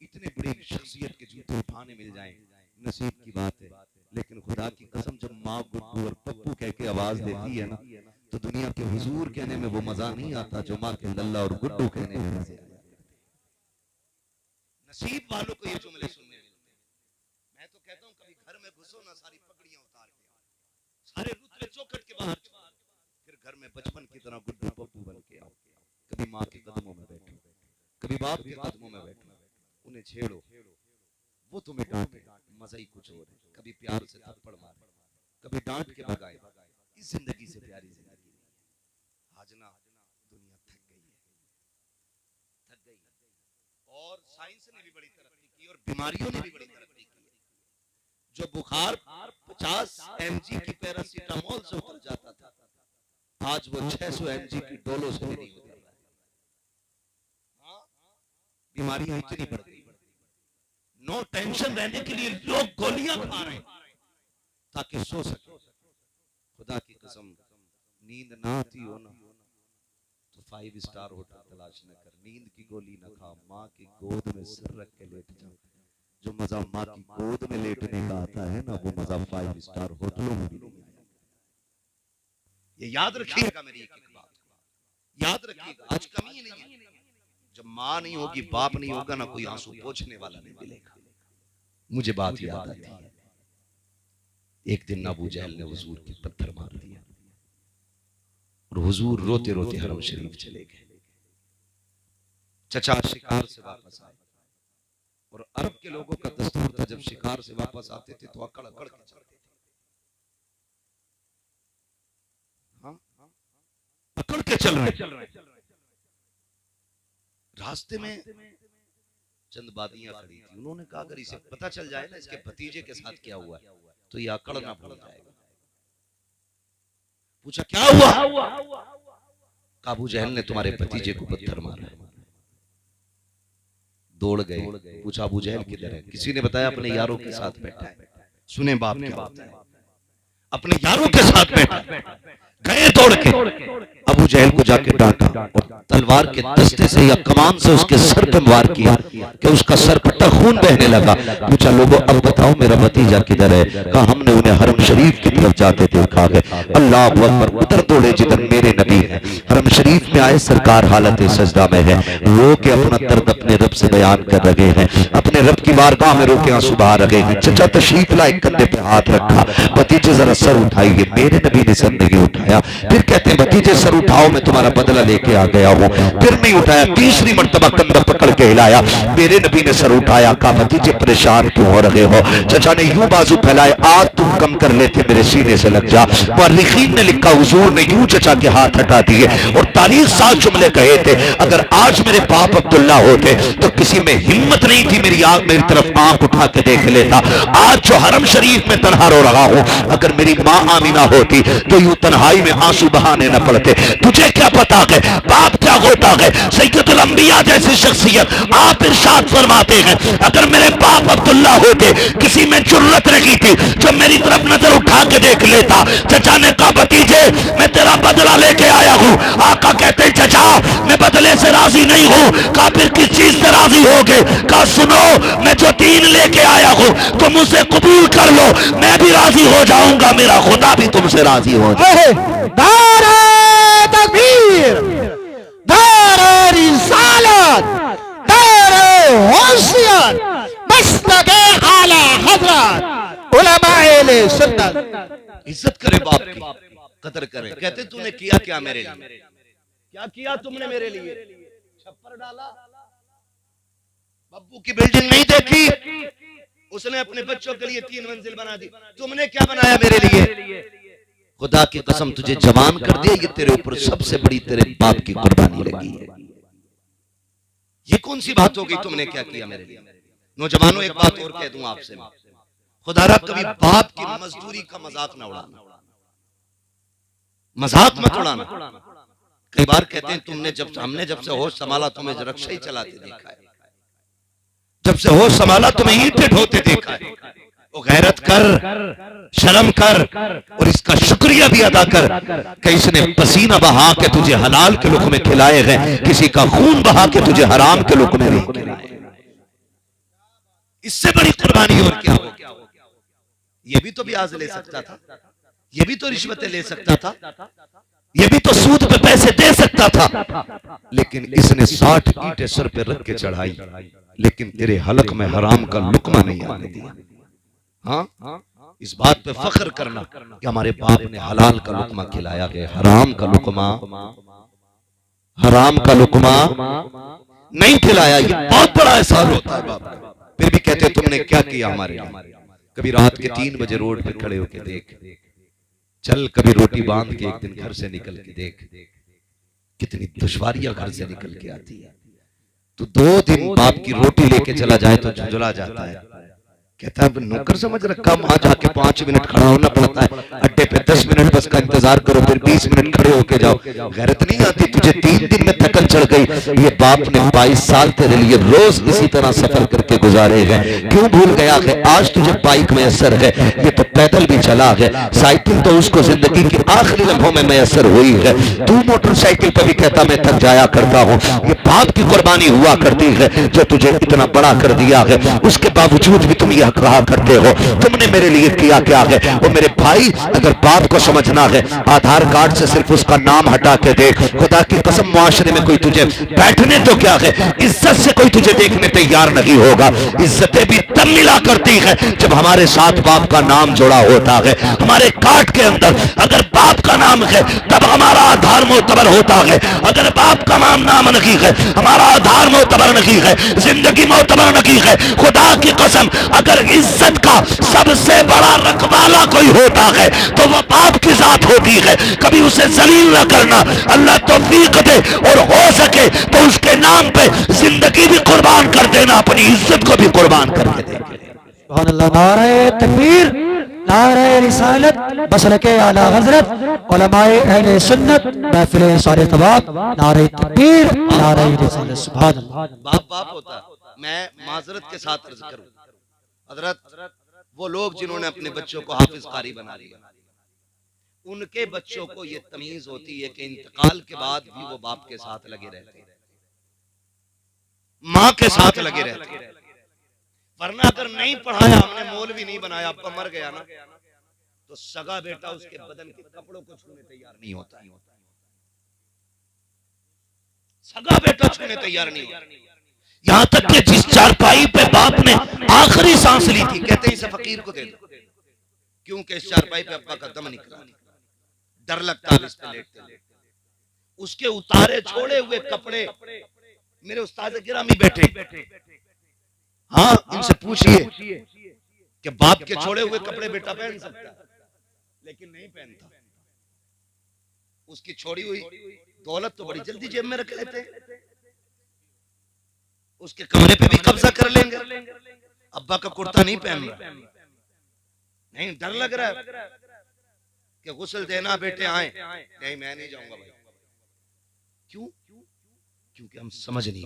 इतने बड़ी शख्सियत के जूते उठाने मिल जाएं नसीब की बात है। लेकिन खुदा की कसम जब माँ गुड्डू और पप्पू कह के आवाज देती है ना, तो दुनिया के हुजूर कहने में वो मजा नहीं आता जो माँ के लल्ला और गुड्डू कहने में मजा आता है। नसीब वालों को ये जुमले सुनने मिलते हैं। मैं तो कहता हूँ कभी घर में घुसो ना, सारी पगड़ियां उतार के आओ, सारे रुतबे चौखट के बाहर छोड़, फिर घर में बचपन की तरह गुड्डू पप्पू बन के आओ। कभी माँ के कदमों में बैठो, कभी बाप के कदमों में बैठो, उन्हें छेड़ो, वो तुम्हें डांटे, मजा ही कुछ और है। कभी प्यार से थप्पड़ मारे, कभी डांट के भगाए। इस जिंदगी से प्यारी जिंदगी नहीं है। आज ना दुनिया थक गई है, थक गई है। और साइंस ने भी बड़ी तरक्की की और बीमारियों ने भी बड़ी तरक्की की है। जो बुखार 50 mg की पैरासीटामोल से उतर जाता था, आज वो 600 mg की डोलो से भी नहीं उतर रहा है। बीमारियां इतनी बढ़ गई। नो टेंशन रहने के लिए लोग गोलियां खा रहे हैं ताकि सो सके। खुदा की कसम, नींद ना आती हो ना तो 5 स्टार होटल तलाश न कर, नींद की गोली न खा, माँ की गोद में सिर रख के लेट जा। जो मजा माँ की गोद में लेटने का आता है ना, वो मजा 5 स्टार होटलों में भी नहीं आएगा। ये याद रखिएगा, मेरी एक बात याद रखिएगा, आज कमी नहीं है। जब माँ नहीं होगी, बाप नहीं होगा ना, कोई आंसू पोंछने वाला नहीं मिलेगा। मुझे बात याद आती है, एक दिन अबू जहल ने हुजूर के पत्थर मार दिया और हुजूर रोते रोते हरम शरीफ चले गए। चचा शिकार से वापस आए और अरब के लोगों का दस्तूर था, जब शिकार से वापस आते थे तो अकड़ अकड़ के चलते थे। हाँ, अकड़ के चल रहे। रास्ते में चंद बादियां खड़ी थी, उन्होंने कहा अगर इसे पता चल जाए ना इसके भतीजे के साथ क्या हुआ तो ये अकड़ ना भूल जाएगा। पूछा क्या हुआ? अबू जहल ने तुम्हारे भतीजे को पत्थर मारा। दौड़ गए, पूछा अबू जहल किधर है? किसी ने बताया अपने यारों के साथ बैठा है। सुने बाप क्या होता है, अपने यारों के साथ बैठा। गए दौड़ के, अबू जहल को जाके डांटा और तलवार के दस्ते से या कमान से उसके सर पे वार किया कि उसका सर पट्टा खून बहने लगा। पूछा लोगों अब बताओ मेरा भतीजा किधर है? कहा हमने उन्हें हरम शरीफ की तरफ जाते देखा है। अल्लाह अकबर, उधर दौड़े जिधर मेरे नबी है। हरम शरीफ में आए, सरकार हालत सजदा में है, रो के अपना दर्द अपने रब से बयान कर रहे हैं, अपने रब की बारगाह में रो के आंसू बहा रहे हैं। चचा तशरीफ लाए, कंधे पे हाथ रखा, भतीजे जरा सर उठाइए। मेरे नबी ने सर नहीं उठाया। फिर कहते हैं भतीजे सर उठाओ, मैं तुम्हारा बदला लेके आ गया हूँ। फिर नहीं उठाया, तीसरी मर्तबा कंधा पकड़ के हिलाया, मेरे नबी ने सर उठाया। कहा भतीजे परेशान क्यों हो रहे हो? चचा ने यूं बाजू फैलाए, आज तुम कम कर लेते मेरे सीने से लग जा। मुअर्रिखीन ने लिखा हुजूर ने यूं चचा के हाथ हटा दिए और तारीख साथ जुमले कहे थे, अगर आज मेरे बाप अब्दुल्ला होते तो किसी में हिम्मत नहीं थी मेरी तरफ आंख उठा के देख लेता। आज जो हरम शरीफ में तन्हा रो रहा हूं, अगर मेरी माँ आमीना होती तो यूं तन्हाई में आंसू बहाने न पड़ते। तुझे क्या पता है बाप क्या होता है? सैयदुल अंबिया जैसी शख्सियत आप इरशाद फरमाते हैं, अगर मेरे बाप अब्दुल्ला होते किसी में जुर्रत नहीं थी जो मेरी तरफ नजर उठा के देख लेता। चचा ने कहा भतीजे मैं तेरा बदला लेके आया हूँ। आका कहते चचा मैं बदले से राजी नहीं हूँ। कहा फिर किस चीज से राजी होगे? कहा सुनो मैं जो दीन लेके आया हूँ तुम उसे कबूल कर लो, मैं भी राजी हो जाऊंगा, मेरा खुदा भी तुमसे राजी हो जाए। दारे तकबीर, दारे रिसालत, दारे होशियत, मसलके आला हजरत, उलमाए सुन्नत। इज्जत करे बाप की, कदर करे। कहते तूने किया क्या मेरे लिए? क्या किया तुमने मेरे लिए? छप्पर डाला, बब्बू की बिल्डिंग नहीं देखी, उसने अपने बच्चों के लिए 3 मंजिल बना दी। तुमने क्या बनाया मेरे लिए? खुदा की कसम तुझे जवान कर दिया, ये तेरे ऊपर सबसे बड़ी तेरे बाप की कुर्बानी लगी है। ये कौन सी बात हो गई? तुमने क्या किया मेरे लिए? नौजवानों एक बात और कह दूं आपसे, खुदारा कभी बाप की मजदूरी का मजाक ना उड़ाना, मजाक मत उड़ाना। कई बार कहते हैं तुमने हमने जब से होश संभाला तुम्हें रक्षा ही चलाते देखा है, जब से होश संभाला तुम्हें ईंटें ढोते देखा है। वो गैरत कर, शर्म कर और इसका शुक्रिया भी अदा कर कि इसने पसीना बहा के तुझे हलाल के लुक़मे खिलाए हैं, किसी का खून बहा के तुझे हराम के लुक़मे नहीं खिलाए। इससे बड़ी कुर्बानी और क्या हो? ये भी तो ब्याज ले सकता था, ये भी तो रिश्वतें ले सकता था, ये भी तो सूद पे पैसे दे सकता था, लेकिन इसने 60 ईंटें सर पे रख के चढ़ाई लेकिन तेरे हलक में हराम का लुकमा नहीं आने दिया। हाँ, इस बात पे फख्र करना कि हमारे बाप ने हलाल का लुकमा खिलाया है, हराम का लुकमा नहीं खिलाया। ये बहुत बड़ा एहसान होता है बाप का। फिर भी कहते तुमने क्या किया हमारे लिए। कभी रात के 3 बजे रोड पे खड़े होके देख, चल कभी रोटी बांध के एक दिन घर से निकल के देख, कितनी दुश्वारियां घर से निकल के आती है। तो 2 दिन बाप की रोटी लेके चला जाए तो झुंझुला जाता है, कहता है नौकर समझ रखा, वहां जाके 5 मिनट खड़ा होना पड़ता है, अड्डे पे 10 मिनट बस का इंतजार करो, फिर 20 मिनट खड़े होके जाओ। गैरत नहीं आती तुझे? 3 दिन में थकन चढ़ गई। ये बाप ने 22 साल तेरे लिए रोज इसी तरह सफर करके गुजारे हैं, क्यों भूल गया है? आज तुझे बाइक मैसर है, ये तो पैदल भी चला है, साइकिल तो उसको जिंदगी के आखिरी लम्हों में मैसर हुई है। तू मोटरसाइकिल पर भी कहता मैं थक जाया करता हूँ। ये बाप की कुर्बानी हुआ करती है जो तुझे इतना बड़ा कर दिया है, उसके बावजूद भी तुम यह कहा करते हो तुमने मेरे लिए किया क्या है। वो मेरे भाई, अगर बाप को समझना है, आधार कार्ड से सिर्फ उसका नाम हटा के देख। खुदा की कसम, मुआशरे में कोई तुझे बैठने तो क्या है, इज्जत से कोई तुझे देखने तैयार नहीं होगा। इज्जतें भी तब मिला करती है जब हमारे साथ बाप का नाम जुड़ा होता है। हमारे कार्ड के अंदर अगर बाप का नाम है तब हमारा आधार मोतबर होता है। अगर बाप का नाम नहीं है, हमारा आधार मोतबर नहीं है, जिंदगी मोतबर नहीं है। खुदा की कसम, अगर इज्जत का सबसे बड़ा रखवाला कोई होता है तो वह बाप की जात होती है। कभी उसे जलील न करना, अल्लाह तौफीक दे और हो सके तो उसके नाम पे जिंदगी भी कुर्बान कर देना, अपनी इज्जत को भी कुर्बान करके देंगे। सुभान अल्लाह। नारे तकबीर, नारे रिसालत, मसलके आला हजरत, उलमाए अहले सुन्नत, महफिल अंसार तवाब, नारे तकबीर, नारे रिसालत। सुभान अल्लाह। बाप होता। मैं माजरत के साथ अर्ज करूं हजरत, वो लोग जिन्होंने अपने बच्चों को हाफिज कारी बना लिया, उनके बच्चों को ये तमीज होती है कि इंतकाल के बाद भी वो बाप के साथ लगे रहते हैं, माँ के साथ लगे रहते हैं। वरना अगर नहीं पढ़ाया, हमने मौलवी नहीं बनाया, अब्बा मर गया ना, तो सगा बेटा उसके बदन के कपड़ों को छूने तैयार नहीं होता है। सगा बेटा छूने तैयार नहीं होता। यहां तक कि जिस चारपाई पे बाप ने आखिरी सांस ली थी, कहते हैं इसे फकीर को दे दो, क्योंकि इस चारपाई पे अब्बा का दम निकला, डर लगता है इस पे लेटते। उसके उतारे छोड़े हुए कपड़े, मेरे उस्ताद गिरामी बैठे, हाँ इनसे पूछिए कि बाप के छोड़े हुए कपड़े बेटा पहन सकता है, लेकिन नहीं पहनता। उसकी छोड़ी हुई दौलत तो बड़ी जल्दी जेब में रख लेते हैं, उसके कमरे पे भी कब्जा कर लेंगे। अब्बा का कुर्ता नहीं पहन रहा, नहीं डर लग रहा है कि गुस्ल देना बेटे आए, नहीं मैं नहीं जाऊंगा भाई। क्यों? क्योंकि हम समझ नहीं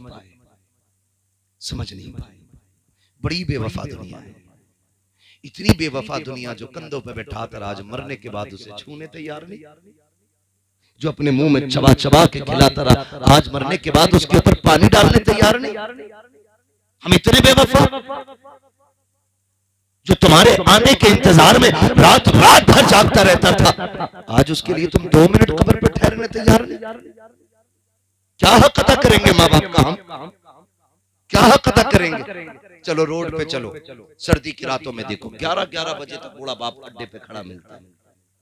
पाए। बड़ी बेवफा दुनिया है, इतनी बेवफा दुनिया जो कंधों पे बैठा कर आज मरने के बाद उसे छूने तैयार नहीं, जो अपने मुंह में चबा चबा के खिलाता रहा, आज मरने के बाद उसके ऊपर पानी डालने तैयार नहीं। हम इतने बेवफा, जो तुम्हारे आने के इंतजार में रात भर जागता रहता था, आज उसके लिए तुम 2 मिनट कब्र पर ठहरने तैयार नहीं। क्या हक अदा करेंगे माँ बाप का हम? क्या हक अदा करेंगे? चलो रोड पे चलो, सर्दी की रातों में देखो 11-11 बजे तक बूढ़ा बाप अड्डे पे खड़ा मिलता है।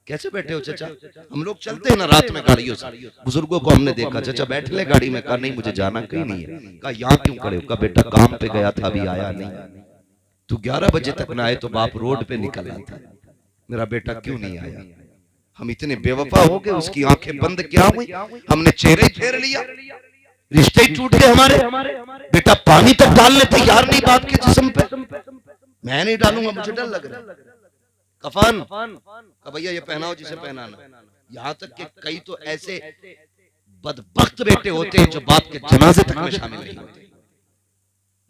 कैसे बैठे हो चाचा? हम लोग चलते हैं ना रात में गाड़ियों से, बुजुर्गों को हमने देखा, चाचा बैठ ले गाड़ी में। कहा नहीं मुझे जाना कहीं नहीं है। कहा यहाँ क्यों खड़े हो? कहा बेटा काम पे गया था, अभी आया नहीं। तू 11 बजे तक ना आए तो बाप रोड पे निकल आता, मेरा बेटा क्यों नहीं आया? हम इतने बेवफा हो गए, उसकी आंखें बंद क्या हुई, हमने चेहरे फेर लिया, रिश्ते ही टूट गए हमारे। बेटा पानी तक डालने तैयार नहीं बाप के जिस्म पे। मैं नहीं डालूंगा, मुझे डर लग रहा है। कफन का भैया ये पहनाओ जिसे पहनाना। यहाँ तक कि कई तो ऐसे बदबख्त बेटे होते हैं जो बाप के जनाजे तक में शामिल नहीं होते,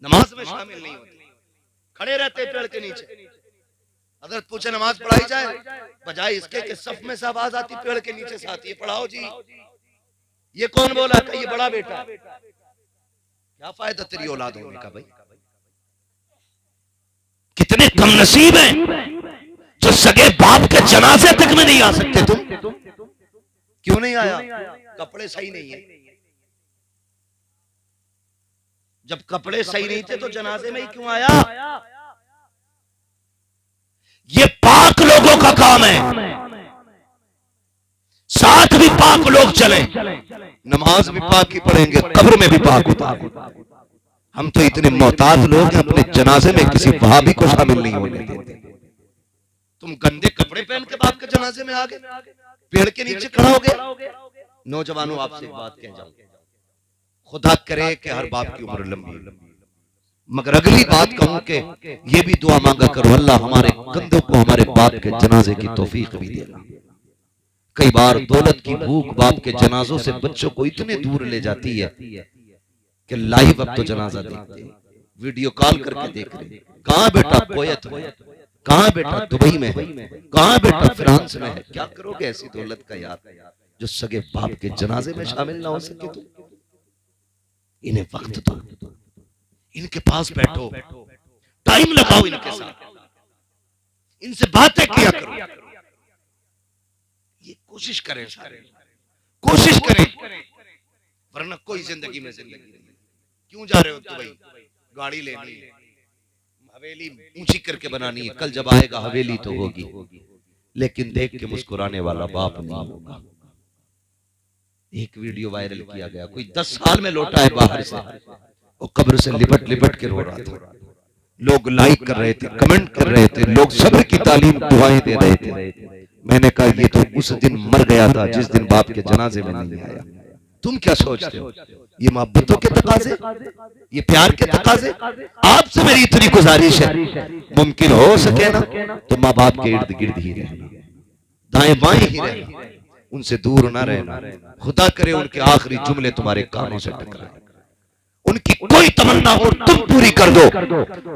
नमाज में शामिल नहीं होते, खड़े रहते पेड़ के नीचे। अगर पूछे नमाज पढ़ाई जाए, बजाय इसके कि सफ में से आवाज आती पेड़ के नीचे से आती है, पढ़ाओ जी। ये कौन बोला? कि ये बड़ा बेटा। क्या फायदा तेरी औलाद होने का भाई? कितने कम नसीब हैं जो सगे बाप के जनाजे तक में नहीं आ सकते। तुम क्यों नहीं आया? कपड़े सही नहीं है, जब कपड़े सही नहीं थे तो जनाजे में ही क्यों आया? ये पाक लोगों का काम है, साथ भी पाक लोग चले, नमाज भी पाक ही पढ़ेंगे, कब्र में भी पाक उतारे। हम तो इतने मोहतात लोग हैं, अपने जनाजे में किसी वहाबी को शामिल नहीं होने देते। तुम गंदे कपड़े पहन के बाप के जनाजे में आ गए, पेड़ के नीचे खड़ा हो गए। नौजवानों, आपसे एक बात कह जाऊं, खुदा करे कि हर बाप की उम्र लंबी, मगर अगली बात कहूं कि ये भी दुआ मांगा करो, अल्लाह हमारे कंधों को हमारे बाप के जनाजे की तौफीक भी देगा। कई बार दौलत की भूख बाप के जनाजों से बच्चों को इतने दूर ले जाती है कि लाइव अब तो जनाजा देखते हैं, वीडियो कॉल करके देख रहे, कहां बेटा कोयत में, कहां बेटा दुबई में है, कहां बेटा फ्रांस में है। क्या करोगे ऐसी दौलत का यार, जो सगे बाप के जनाजे में शामिल ना हो सके। तो इन्हें वक्त दो, इनके पास बैठो, टाइम लगाओ इनके साथ, इनसे बातें किया करो। ये कोशिश करें, सारे कोशिश करें, वरना कोई जिंदगी में जिंदगी नहीं। क्यों जा रहे हो दुबई? गाड़ी लेनी है, हवेली ऊंची करके बनानी है, कल जब आएगा हवेली तो होगी, लेकिन देख के मुस्कुराने वाला बाप नहीं होगा। एक वीडियो वायरल किया गया, कोई 10 साल में लौटा है बाहर से, वो कब्र से लिपट लिपट के रो रहा था। लोग लाइक कर रहे थे, कमेंट कर रहे थे, लोग सब्र की तालीम दुआएं दे रहे थे। मैंने कहा ये तो उस दिन मर गया था जिस दिन बाप के जनाजे में नहीं आया। तुम क्या सोचते हो? ये मोहब्बतों के तकाजे, ये प्यार के तकाजे। आपसे मेरी इतनी गुजारिश है, मुमकिन हो सके ना तो माँ बाप के इर्द गिर्द ही रहना, दाएं बाएं ही रहना, उनसे दूर ना रहना। खुदा करे उनके आखिरी जुमले तुम्हारे कानों से टकराए, उनकी कोई तमन्ना हो तुम पूरी कर दो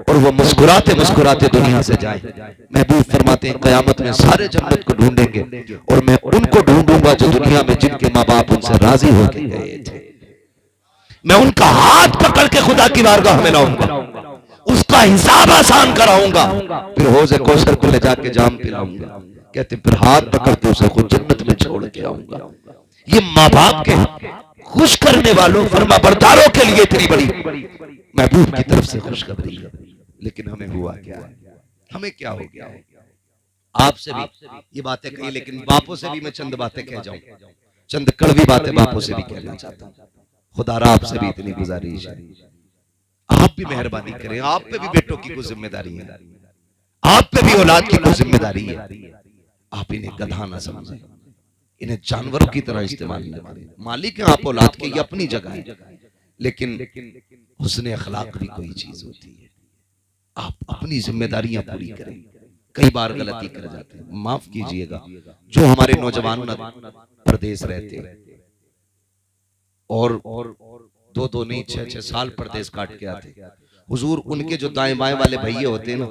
और वो मुस्कुराते मुस्कुराते दुनिया से जाए। महबूब फरमाते हैं कयामत में सारे जन्नत को ढूंढेंगे और मैं उनको ढूंढूंगा जो दुनिया में जिनके माँ बाप उनसे राजी होके गए थे। मैं उनका हाथ पकड़ के खुदा की बारगाह में लाऊंगा, उसका हिसाब आसान कराऊंगा, फिर हौज़े कौसर को ले जाके जाम पिलाऊंगा। कहते फिर हाथ पकड़ते उसे खुद जन्नत में छोड़ के आऊंगा। ये माँ बाप के खुश करने वालों फरमाबरदारों के लिए इतनी बड़ी महबूब की तरफ से खुशखबरी है। लेकिन हमें हुआ क्या है, हमें क्या हो गया है? आपसे भी ये बातें कही, लेकिन बापों से भी मैं चंद बातें कह जाऊं, चंद कड़वी बातें बापों से भी कहना चाहता हूं। खुदारा आपसे भी इतनी गुजारिश है, आप भी मेहरबानी करें, आप पे भी बेटों की कुछ जिम्मेदारी है, आप पे भी औलाद की कुछ जिम्मेदारी है। आप इन्हें गधा ना समझें, इन्हें जानवरों की तरह इस्तेमाल न करें। मालिक है आप औलाद के, ये अपनी जगह है, लेकिन हुस्ने अखलाक भी कोई चीज होती है। आप अपनी जिम्मेदारियां पूरी करें। कई बार गलती कर जाते हैं, माफ कीजिएगा। जो हमारे नौजवान परदेश रहते हैं और 2-2 नहीं 6-6 साल परदेश काट के आते, हुजूर उनके जो दाएं बाएं वाले भैये होते हैं ना,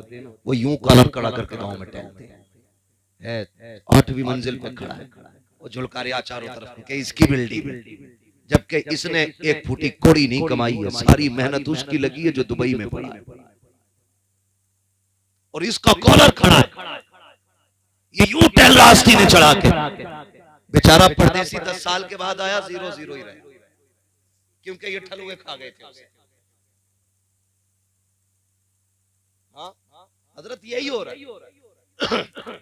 वो यूं कॉलर कड़ा करके गांव में टहलते हैं। 8वीं मंजिल पे खड़ा है, वो झुलकारिया चारों तरफ के इसकी बिल्डिंग, जबकि इसने 1 फुटी कोड़ी नहीं कमाई है, सारी मेहनत उसकी लगी है जो दुबई में पड़ा है, और इसका कॉलर खड़ा है, ये यूं टहल रहा आस्तीने चढ़ा के। बेचारा परदेसी 10 साल के बाद आया, 0-0 ही रहे, क्योंकि ये ठलुए खा गए थे उसे। हाँ हजरत यही हो रहा है।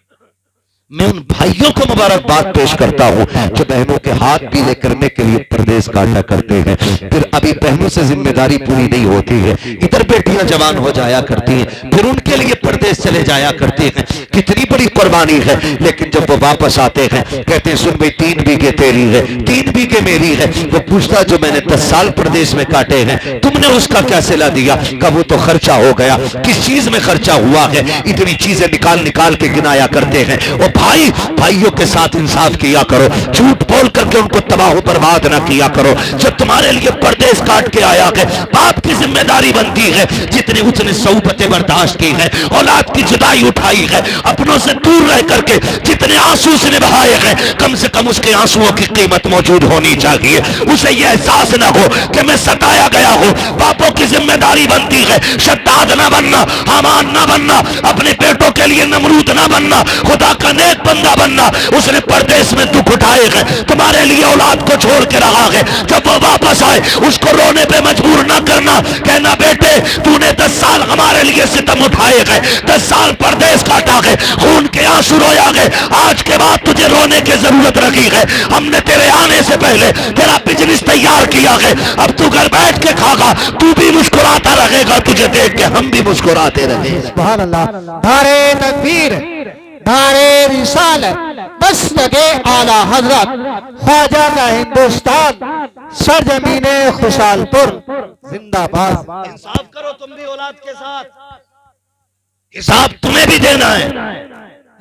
मैं उन भाइयों को मुबारकबाद पेश करता हूं जो बहनों के हाथ पीले करने के लिए परदेश काटा करते हैं, फिर अभी बहनों से जिम्मेदारी पूरी नहीं होती है, इधर बेटियां जवान हो जाया करती हैं, फिर उनके लिए परदेश चले जाया करते हैं। कितनी बड़ी कुर्बानी है, लेकिन जब वो वापस आते हैं कहते हैं सुन भाई 3 बीघे तेरी है, 3 बीघे मेरी है। वो पूछता जो मैंने 10 साल प्रदेश में काटे हैं तुमने उसका क्या सिला दिया? कब वो तो खर्चा हो गया। किस चीज में खर्चा हुआ है? इतनी चीजें निकाल निकाल के गिनाया करते हैं। वो भाई भाइयों के साथ इंसाफ किया करो, झूठ बोल करके उनको तबाह बर्बाद ना किया करो। जब तुम्हारे लिए परदेश काट के आया है, बाप की जिम्मेदारी बनती है, जितनी उसने सौबतें बर्दाश्त की है, औलाद की जुदाई उठाई है, अपनों से दूर रह करके जितने आंसू उसने बहाए हैं, कम से कम उसके आंसुओं की कीमत मौजूद होनी चाहिए। उसे यह एहसास ना हो कि मैं सताया गया हूं। बापों की जिम्मेदारी जिम्मेदारी बनती है। शद्दाद ना बनना, हामान ना बनना, अपने बेटों के लिए नमरूद ना बनना, खुदा का नेक बंदा बनना। उसने परदेश में दुख उठाए हैं, तुम्हारे लिए औलाद को छोड़ के रहा है। जब वो वापस आए उसको रोने पे मजबूर ना करना, कहना बेटे तूने 10 साल हमारे लिए सितम उठाए गए, 10 साल परदेश काटा गए, खून के आंसू रोया गए, आज के बाद तुझे रोने की जरूरत रखी है। हमने तेरे आने से पहले तेरा बिजनेस तैयार किया है, अब तू घर बैठ के खागा, तू भी मुस्कुराता रहेगा, तुझे देख के हम भी मुस्कुराते रहेंगे। सुभान अल्लाह। नारे तकबीर, नारे रिसालत, मसलके आला हजरत, ख्वाजा का हिंदुस्तान, सरजमीने खुशालपुर जिंदाबाद। इंसाफ करो तुम भी औलाद के साथ, हिसाब तुम्हें भी देना है,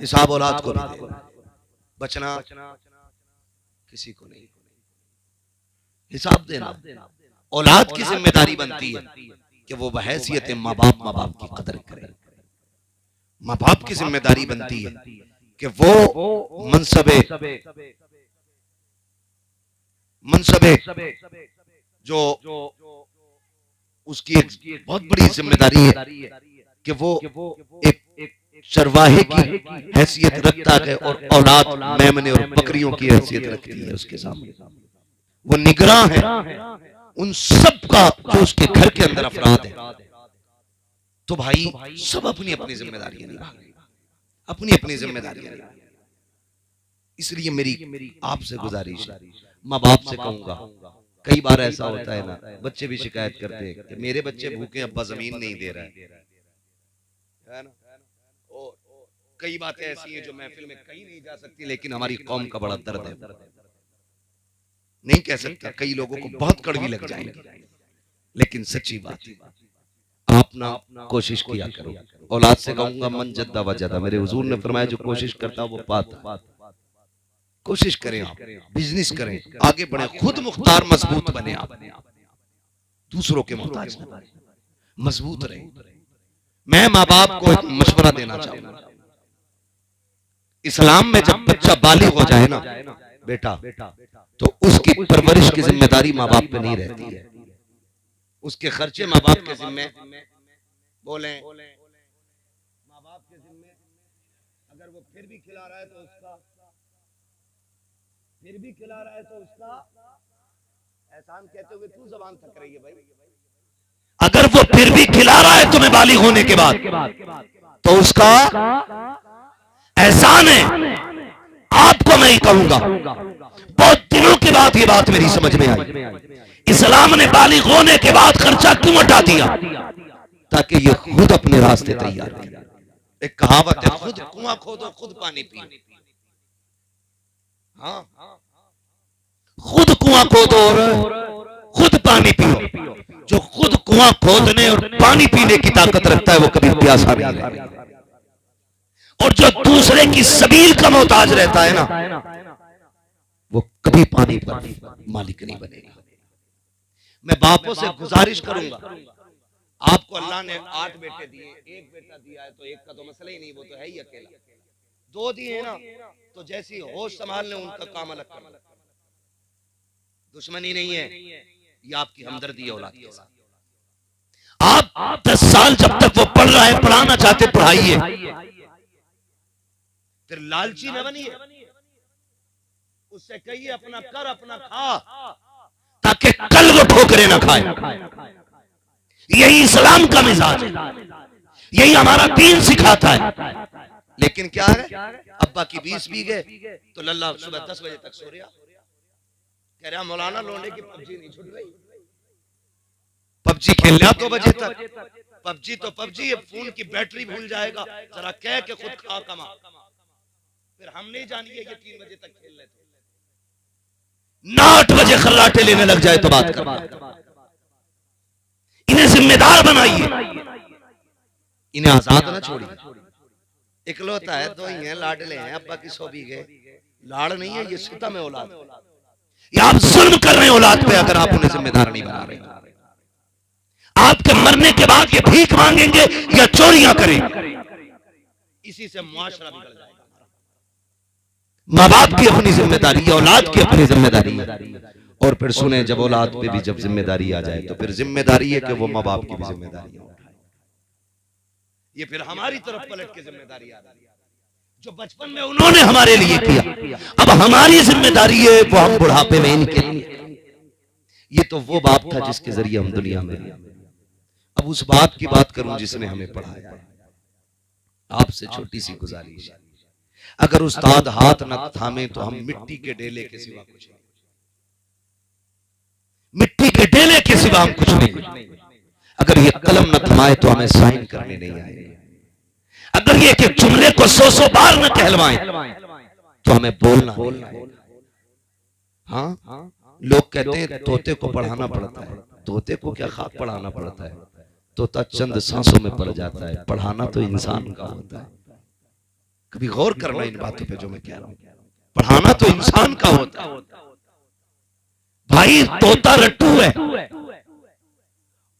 हिसाब औलाद को भी देना। बचना किसी को नहीं, हिसाब देना। औलाद की जिम्मेदारी बनती है कि वो बहैसियत माँ बाप की कदर करे। माँ बाप की जिम्मेदारी बनती है कि वो मनसबे जो उसकी एक बहुत बड़ी जिम्मेदारी है कि वो एक चरवाहे की हैसियत रखता है और औलाद मेमने और बकरियों की हैसियत रखती है उसके सामने। वो निगरान है उन सब का जो उसके घर के अंदर अफराद है। तो भाई सब अपनी अपनी जिम्मेदारियां निभाएं, अपनी अपनी जिम्मेदारियां निभाएं। इसलिए मेरी आपसे गुजारिश है, माँ बाप से कहूंगा, कई बार ऐसा होता है ना, बच्चे भी शिकायत करते हैं कि मेरे बच्चे भूखे, अब्बा जमीन नहीं दे रहा है ना। और कई बातें ऐसी हैं जो महफिल में कहीं नहीं जा सकती, लेकिन हमारी कौम का बड़ा दर्द है, नहीं कह सकता, कई लोगों को बहुत कड़वी लग जाएगी, लेकिन सच्ची बात है। आप ना कोशिश किया करो। औलाद से कहूंगा मन जद्दा वजदा, मेरे हुजूर ने फरमाया जो कोशिश करता वो पाता। कोशिश करें, आप बिजनेस करें, आगे बढ़े, खुद मुख्तार मजबूत बने, आप दूसरों के मोहताज न बने, मजबूत रहे। मैं माँ बाप को एक मशवरा देना चाहूंगा, इस्लाम में जब बच्चा बालिग हो जाए ना बेटा, तो उसकी परवरिश की जिम्मेदारी माँ बाप पे नहीं रहती है, उसके खर्चे माँ बाप के जिम्मे। बोले माँ बाप के जिम्मे, अगर वो फिर भी खिला रहा है तो उसका एहसान कहते हुए तू जबान थक रही है भाई। अगर वो फिर भी खिला रहा है तुम्हें बालिग होने के बाद, तो उसका एहसान है। आपको मैं ही कहूंगा, बहुत दिनों के बाद ये बात मेरी समझ में आई, इस्लाम ने बालिग होने के बाद खर्चा क्यों हटा दिया, ताकि ये खुद अपने रास्ते तैयार करें। एक कहावत है, खुद कुआं खोदो खुद पानी पियो। हाँ, खुद कुआं खोदो और खुद पानी पियो। जो खुद कुआं खोदने और पानी पीने की ताकत रखता है वो कभी प्यासा नहीं रहेगा, और जो दूसरे की सबील का मोहताज रहता है ना, वो कभी पानी पर मालिक नहीं बनेगा। मैं बापों से गुजारिश करूंगा, आपको अल्लाह ने 8 बेटे दिए, एक बेटा दिया है तो एक का तो मसला ही नहीं, वो तो है ही अकेला। 2 दिए ना, तो जैसी होश संभालने उनका काम अलग करना। दुश्मनी नहीं है, ये आपकी हमदर्दी है औलाद के साथ। आप 10 साल जब तक वो पढ़ रहा है, पढ़ाना चाहते पढ़ाइए, फिर लालची न बनिए, उससे कहिए अपना कर अपना खा, ताकि कल वो ठोकरे ना खाए। यही इस्लाम का मिजाज है, यही हमारा दीन सिखाता है। लेकिन क्या है, अब्बा की 20 बीघे तो लल्ला सुबह 10 बजे तक सो रहा, कह रहा मौलाना लोने की पबजी नहीं छूट रही, पबजी खेल रहा 2 बजे तक। पबजी तो पबजी, फोन की बैटरी भूल जाएगा, जरा कह के खुद खा कमा। फिर हम नहीं जानिए ये 3 बजे तक खेल लेते, 8 बजे खर्राटे लेने लग जाए तो बात कर। इन्हें जिम्मेदार बनाइए, इन्हें आजाद ना छोड़िए। इकलौता है, 2 ही हैं, लाडले हैं, अब्बा की 100 बीघे, लाड़ नहीं है, ये सितम है औलाद। ये आप जुल्म कर रहे हैं औलाद पे, अगर आप उन्हें जिम्मेदार नहीं बना रहे। आपके मरने के बाद ये भीख मांगेंगे या चोरियां करेंगे, इसी से मुआशरा बिगड़ जाएगा। माँ बाप की अपनी जिम्मेदारी है, औलाद की अपनी जिम्मेदारी है। और फिर सुने जब औलाद पे भी जब जिम्मेदारी आ जाए तो फिर जिम्मेदारी है कि वो माँ बाप की भी जिम्मेदारी उठाए। ये फिर हमारी तरफ पलट के जिम्मेदारी आ रही है जो बचपन में उन्होंने हमारे लिए किया, अब हमारी जिम्मेदारी है वो हम बुढ़ापे में इनके लिए। ये तो वो बाप था जिसके जरिए हम दुनिया में आए। अब उस बाप की बात करूं जिसने हमें पढ़ाया। आपसे छोटी सी गुजारिश है, अगर उस्ताद हाथ न थामे तो हम मिट्टी के डेले के सिवा कुछ नहीं, मिट्टी के डेले के सिवा हम कुछ नहीं। अगर ये कलम न थमाए तो हमें साइन करने नहीं आएंगे। अगर ये एक जुमले को 100 बार न कहलवाएं तो हमें बोलना नहीं आएगा। हाँ, लोग कहते हैं तोते को पढ़ाना पड़ता है। तोते को क्या खाक पढ़ाना पड़ता है? तोता चंद सांसों में पड़ जाता है, पढ़ाना तो इंसान का होता है। कभी गौर करना इन बातों पे जो मैं कह रहा हूं। पढ़ाना तो इंसान का होता है भाई। तोता रट्टू है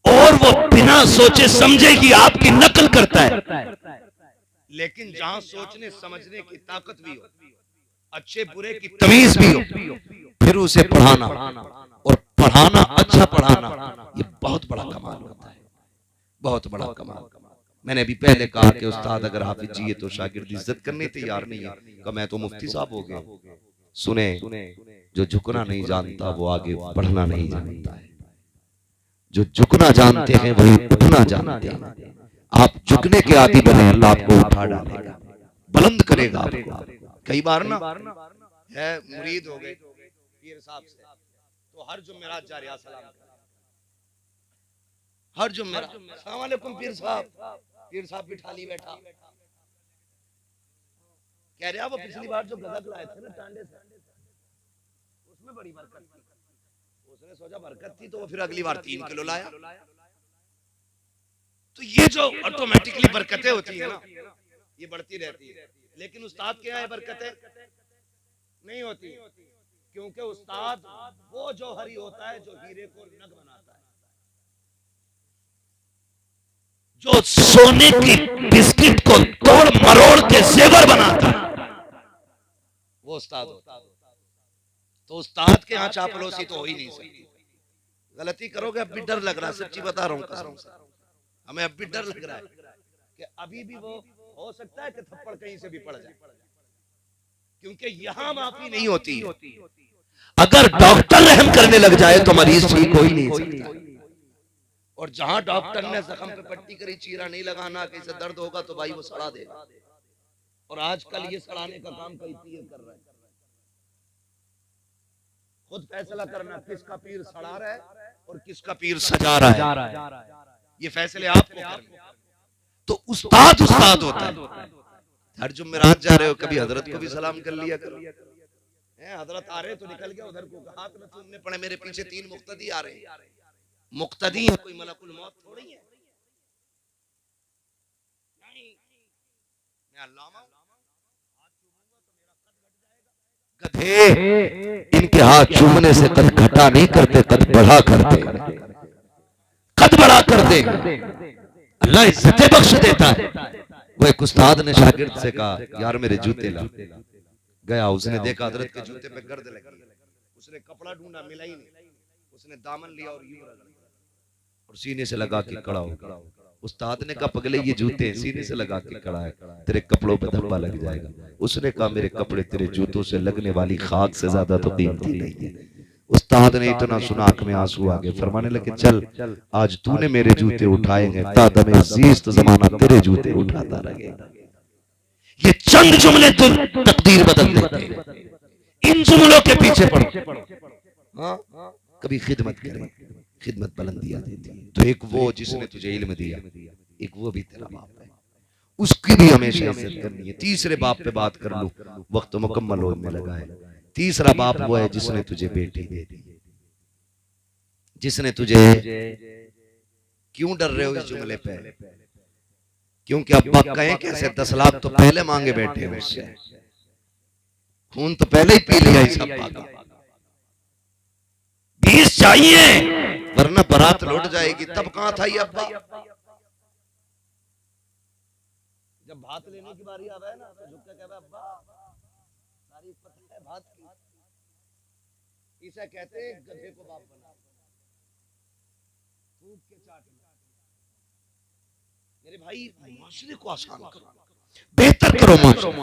और वो बिना सोचे समझे ही आपकी नकल करता है, लेकिन जहां सोचने समझने की ताकत भी हो, अच्छे बुरे की तमीज भी हो, फिर उसे पढ़ाना और पढ़ाना, अच्छा पढ़ाना, ये बहुत बड़ा कमाल होता है, बहुत बड़ा कमाल। मैंने अभी पहले कहा कि उस्ताद अगर हाफिज जी है तो शागिर्द इज्जत करने तैयार नहीं है, कि मैं तो मुफ्ती साहब हो गया। सुने, जो झुकना नहीं जानता वो आगे बढ़ना नहीं जानता है। जो झुकना जानते हैं वही उठना जानते हैं। आप झुकने के आदी बने, अल्लाह आपको उठा डालेगा, बुलंद करेगा आपको। कई बार ना है मुरीद हो गए पीर साहब से, तो हर जुमेरात जा रहा सलाम, हर जुमेरात अस्सलाम वालेकुम पीर साहब। पीर साहब बिठा ली बैठा, कह रहा वो पिछली बार जो गदक लाए थे ना टांडे से, उसमें बड़ी बरकत थी। उसने सोचा बरकत थी तो वो फिर अगली बार 3 किलो लाया। तो ये जो ऑटोमेटिकली बरकतें होती है ना, ये बढ़ती रहती है। लेकिन उस्ताद के यहाँ बरकतें नहीं होती, क्योंकि उस्ताद वो जौहरी होता है जो हीरे को नग बनाता है, जो सोने की बिस्किट को तोड़ मरोड़ के जेवर बनाता है, वो उस्ताद होता है। तो उस्ताद के यहाँ चापलूसी तो हो ही नहीं सकती। गलती करोगे अब भी डर लग रहा है, सच्ची बता रहा हूँ कसम से, हमें अब भी डर लग रहा है कि अभी भी वो हो सकता है कि थप्पड़ कहीं से भी पड़ जाए, क्योंकि यहाँ माफी नहीं होती है। अगर डॉक्टर रहम करने लग जाए तो मरीज ठीक हो ही नहीं सकता। और जहां डॉक्टर ने जख्म पे पट्टी करी, चीरा नहीं लगाना, कैसे दर्द होगा तो भाई वो सड़ा देगा। और आजकल ये सड़ाने का काम कई पीर कर रहे हैं। खुद फैसला करना किसका पीर सड़ा रहा है और किसका पीर सजा रहा है, ये फैसले आपको करने। तो उस्ताद उस्ताद होता है। हर जुमेरात जा रहे हो, कभी हजरत को भी सलाम कर लिया करो। हजरत आ रहे तो निकल गया उधर को, हाथ में चूमने पड़े, मेरे पीछे 3 मुक्तदी आ रहे हैं। मुक्तदी है, कोई मलकुल मौत थोड़ी है। नहीं, मैं अल्लामा हूं, गधे इनके हाथ चूमने से कद घटा नहीं करते, कद बढ़ा करते, कद बढ़ा करते। अल्लाह इज्जतें बख्श देता है। वो एक उस्ताद ने शागिर्द से कहा, यार मेरे जूते ला। गया, उसने देखा हजरत के जूते पे गर्द लगी, उसने कपड़ा ढूंढा, मिला ही नहीं। उसने दामन लिया और यूं रगड़ा और सीने से लगा के खड़ा हो। उस्ताद ने कहा, पगले ये जूते सीने से लगा के खड़ा है, तेरे कपड़ों पे धब्बा लग जाएगा। उसने कहा, मेरे कपड़े तेरे जूतों से लगने वाली खाक से ज्यादा तो कीमती नहीं है। उस्ताद ने इतना सुना, आंख में आंसू आ गए, फरमाने लगे, चल आज तूने मेरे जूते उठाएंगे, तादमे अजीज जमाना तेरे जूते उठाता रहेगा। ये चंद जुमले तकदीर बदल देते हैं। इन जुमलों के पीछे पड़ो। हाँ, कभी खिदमत करें, खिदमत बुलंदियां देती है। तो एक वो जिसने तुझे इल्म दिया, एक वो भी तेरा बाप है, उसकी भी हमेशा इज्जत करनी है। तीसरे बाप पे बात कर लूं, वक्त मुकम्मल होने लगा है। तीसरा बाप वो है जिसने तुझे बेटी दे दी, जिसने तुझे, क्यों डर रहे हो इस जुमले पे? क्योंकि अब्बा कहें कैसे 10 लाख तो पहले मांगे बैठे हैं उससे, खून तो पहले ही पी लिया इस अब्बा का। 20 चाहिए वरना बारात लौट जाएगी। तब कहां था ये अब्बा? जब भात लेने की बारी आवे ना तो झुक के कहवे, अब्बा तारीफ पता है भात की। इसे कहते हैं गधे को बाप बना, थूक के चाटना। मेरे भाई माशरे को आसान करो, बेहतर करो माशरा।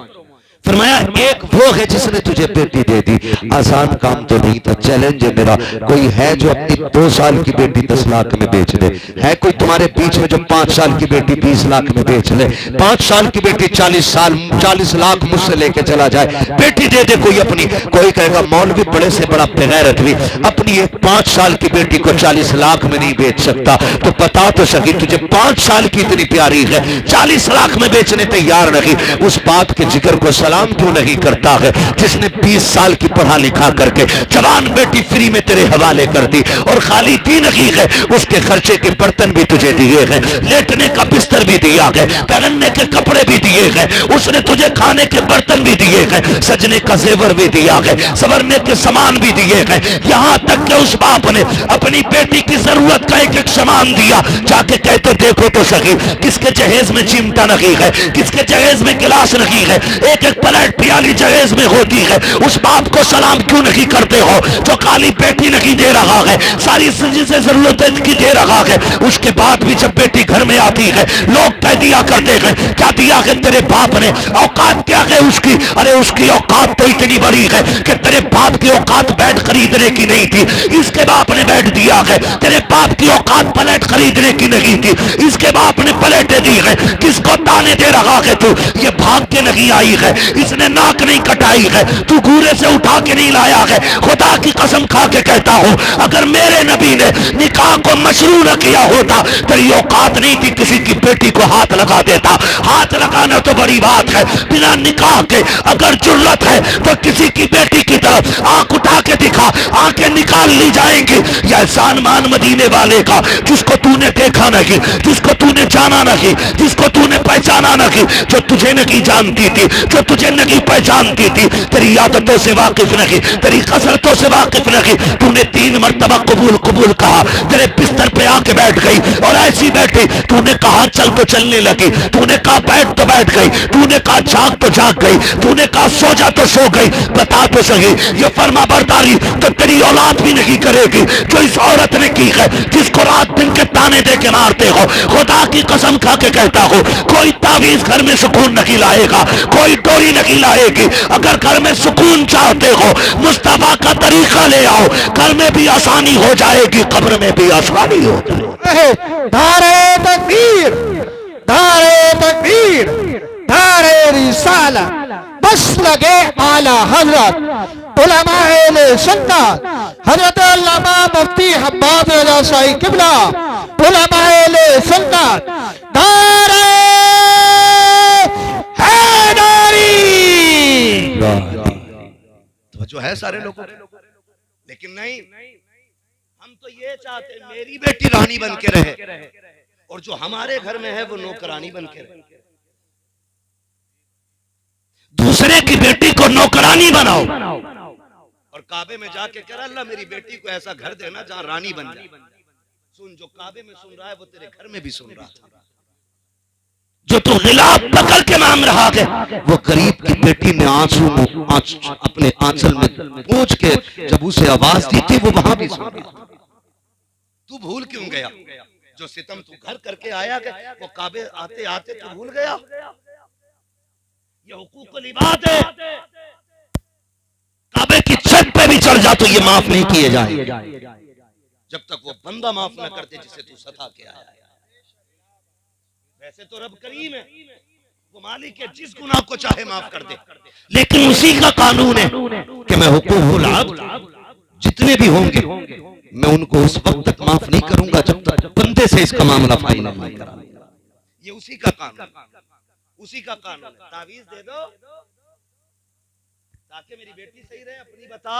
फरमाया एक वो है जिसने तुझे बेटी दे दी, आसान काम तो नहीं था। चैलेंज है मेरा, कोई है जो अपनी 2 साल की बेटी 10 लाख में बेच दे? है कोई तुम्हारे बीच में जो 5 साल की बेटी 20 लाख में बेच ले? 5 साल की बेटी 40 लाख मुझसे लेके चला जाए, बेटी दे दे कोई अपनी। कोई कहेगा मौलवी बड़े से बड़ा बेगैरत भी अपनी एक 5 साल की बेटी को 40 लाख में नहीं बेच सकता। तो बता तो सकी तुझे 5 साल की इतनी प्यारी है, 40 लाख में बेचने तैयार नहीं, उस बाप के जिक्र को सलाम क्यों नहीं करता है जिसने 20 साल की पढ़ा लिखा करके जवान बेटी फ्री में तेरे हवाले कर दी, और खाली दी नहीं है, उसके खर्चे के बर्तन भी तुझे दिए हैं, लेटने का बिस्तर भी दिया है, पहनने के कपड़े भी दिए हैं, उसने तुझे खाने के बर्तन भी दिए हैं, सजने का जेवर भी दिया है, संवरने के सामान भी दिए हैं। यहां तक कि उस बाप ने अपनी बेटी की जरूरत का एक एक सामान दिया। जाके कहते देखो तो सही किसके जहेज में चिमटा नहीं है, किसके जहेज में गिलास नहीं है, एक एक प्लेट प्याली जहेज में होती है। उस बाप को सलाम क्यों नहीं करते हो जो खाली बेटी नहीं दे रहा है, सारी से जरूरत की दे रहा है, उसके बाद भी जब बेटी घर में आती है लोग कह दिया करते हैं क्या दिया है तेरे बाप ने, औकात क्या है उसकी? अरे उसकी औकात तो इतनी बड़ी है कि तेरे बाप की औकात बैट खरीदने की नहीं थी, इसके बाप ने बैट दिया है। तेरे बाप की औकात प्लेट खरीदने की नहीं थी, इसके बाप ने प्लेटें दी है। किसको ताने दे रहा है तू? ये भाग के नहीं आई है, इसने नाक नहीं कटाई है, तू घूरे से उठा के नहीं लाया है। खुदा की कसम खा के कहता हूं अगर मेरे नबी ने निकाह को मशरू न किया होता, तेरी औकात नहीं थी किसी की बेटी को हाथ लगा देता। हाथ लगाना तो बड़ी बात है, बिना निकाह के अगर जुर्रत है तो किसी की बेटी की तरफ आंख उठा के दिखा, आंखें निकाल ली जाएंगी। यह एहसान मान मदीने वाले का जिसको तूने देखा नहीं, जिसको तूने जाना नहीं, जिसको तूने पहचाना नहीं, जो तुझे नहीं जानती थी, जो तुझे नहीं पहचानती थी, तेरी आदतों से वाकिफ नहीं, तेरी कसरतों से वाकिफ नहीं। तूने 3 मरतबा कबूल कबूल कहा, तेरे बिस्तर पे आके बैठ गई और ऐसी बैठी। तूने कहा चल तो चलने लगी, तूने कहा बैठ तो बैठ गई, तूने कहा जाग तो जाग गई, तूने कहा सो जा तो सो गई। बता तो सही ये फर्मा बरदारी तो तेरी औलाद भी नहीं करेगी जो इस औरत ने की है, जिसको रात दिन के ताने दे के मारते हो। खुदा की कसम खा के कहता हो कोई तावीज घर में सुकून नहीं लाएगा, कोई डोरी नहीं लाएगी। अगर घर में सुकून चाहते हो मुस्तफा का तरीका ले आओ, घर में भी आसानी हो जाएगी, कब्र में भी आसानी हो जाएगी। धारे तकबीर, धारे तकबीर, धारे रिसाला, बस लगे आला हजरत उलमाए सुन्नत हजरत अल्लामा मुफ्ती हब्बाब रज़ा साईं किबला उलमाए सुन्नत धारे हैदरी। तो जो है सारे लोगों, लेकिन नहीं, हम तो ये चाहते मेरी बेटी रानी बन के रहे और जो हमारे घर में है वो नौकरानी बन के रहे। दूसरे की बेटी को नौकरानी बनाओ और काबे में जाके कह अल्लाह मेरी बेटी को ऐसा घर देना जहां रानी बन जाए। सुन, जो काबे में सुन रहा है वो तेरे घर में भी सुन रहा था। जो तू गिलाफ पकड़ के मांग रहा है वो गरीब की बेटी में आंसू अपने आंचल में पूछ के जब उसे आवाज दी थी वो वहां भी सुन रहा था। तू भूल क्यों गया? जो सितम तू घर करके आया गया वो काबे आते आते तू भूल गया? ये हुकूकुल इबाद है, काबे की छत पे भी चढ़ जा तो ये माफ नहीं किए जाएंगे जब तक वो बंदा माफ न करते जिसे तू सता के आया है। वैसे तो रब करीम है, वो मालिक है, जिस गुनाह को चाहे माफ कर दे, लेकिन उसी का कानून है कि मैं हुकूकुल अब्द जितने भी होंगे मैं उनको उस वक्त तक माफ नहीं करूंगा जब तक बंदे से इसका मामला फाइनल नहीं करा। ये उसी का कानून, उसी का कानून। तावीज दे दो ताकि मेरी बेटी सही रहे, अपनी बता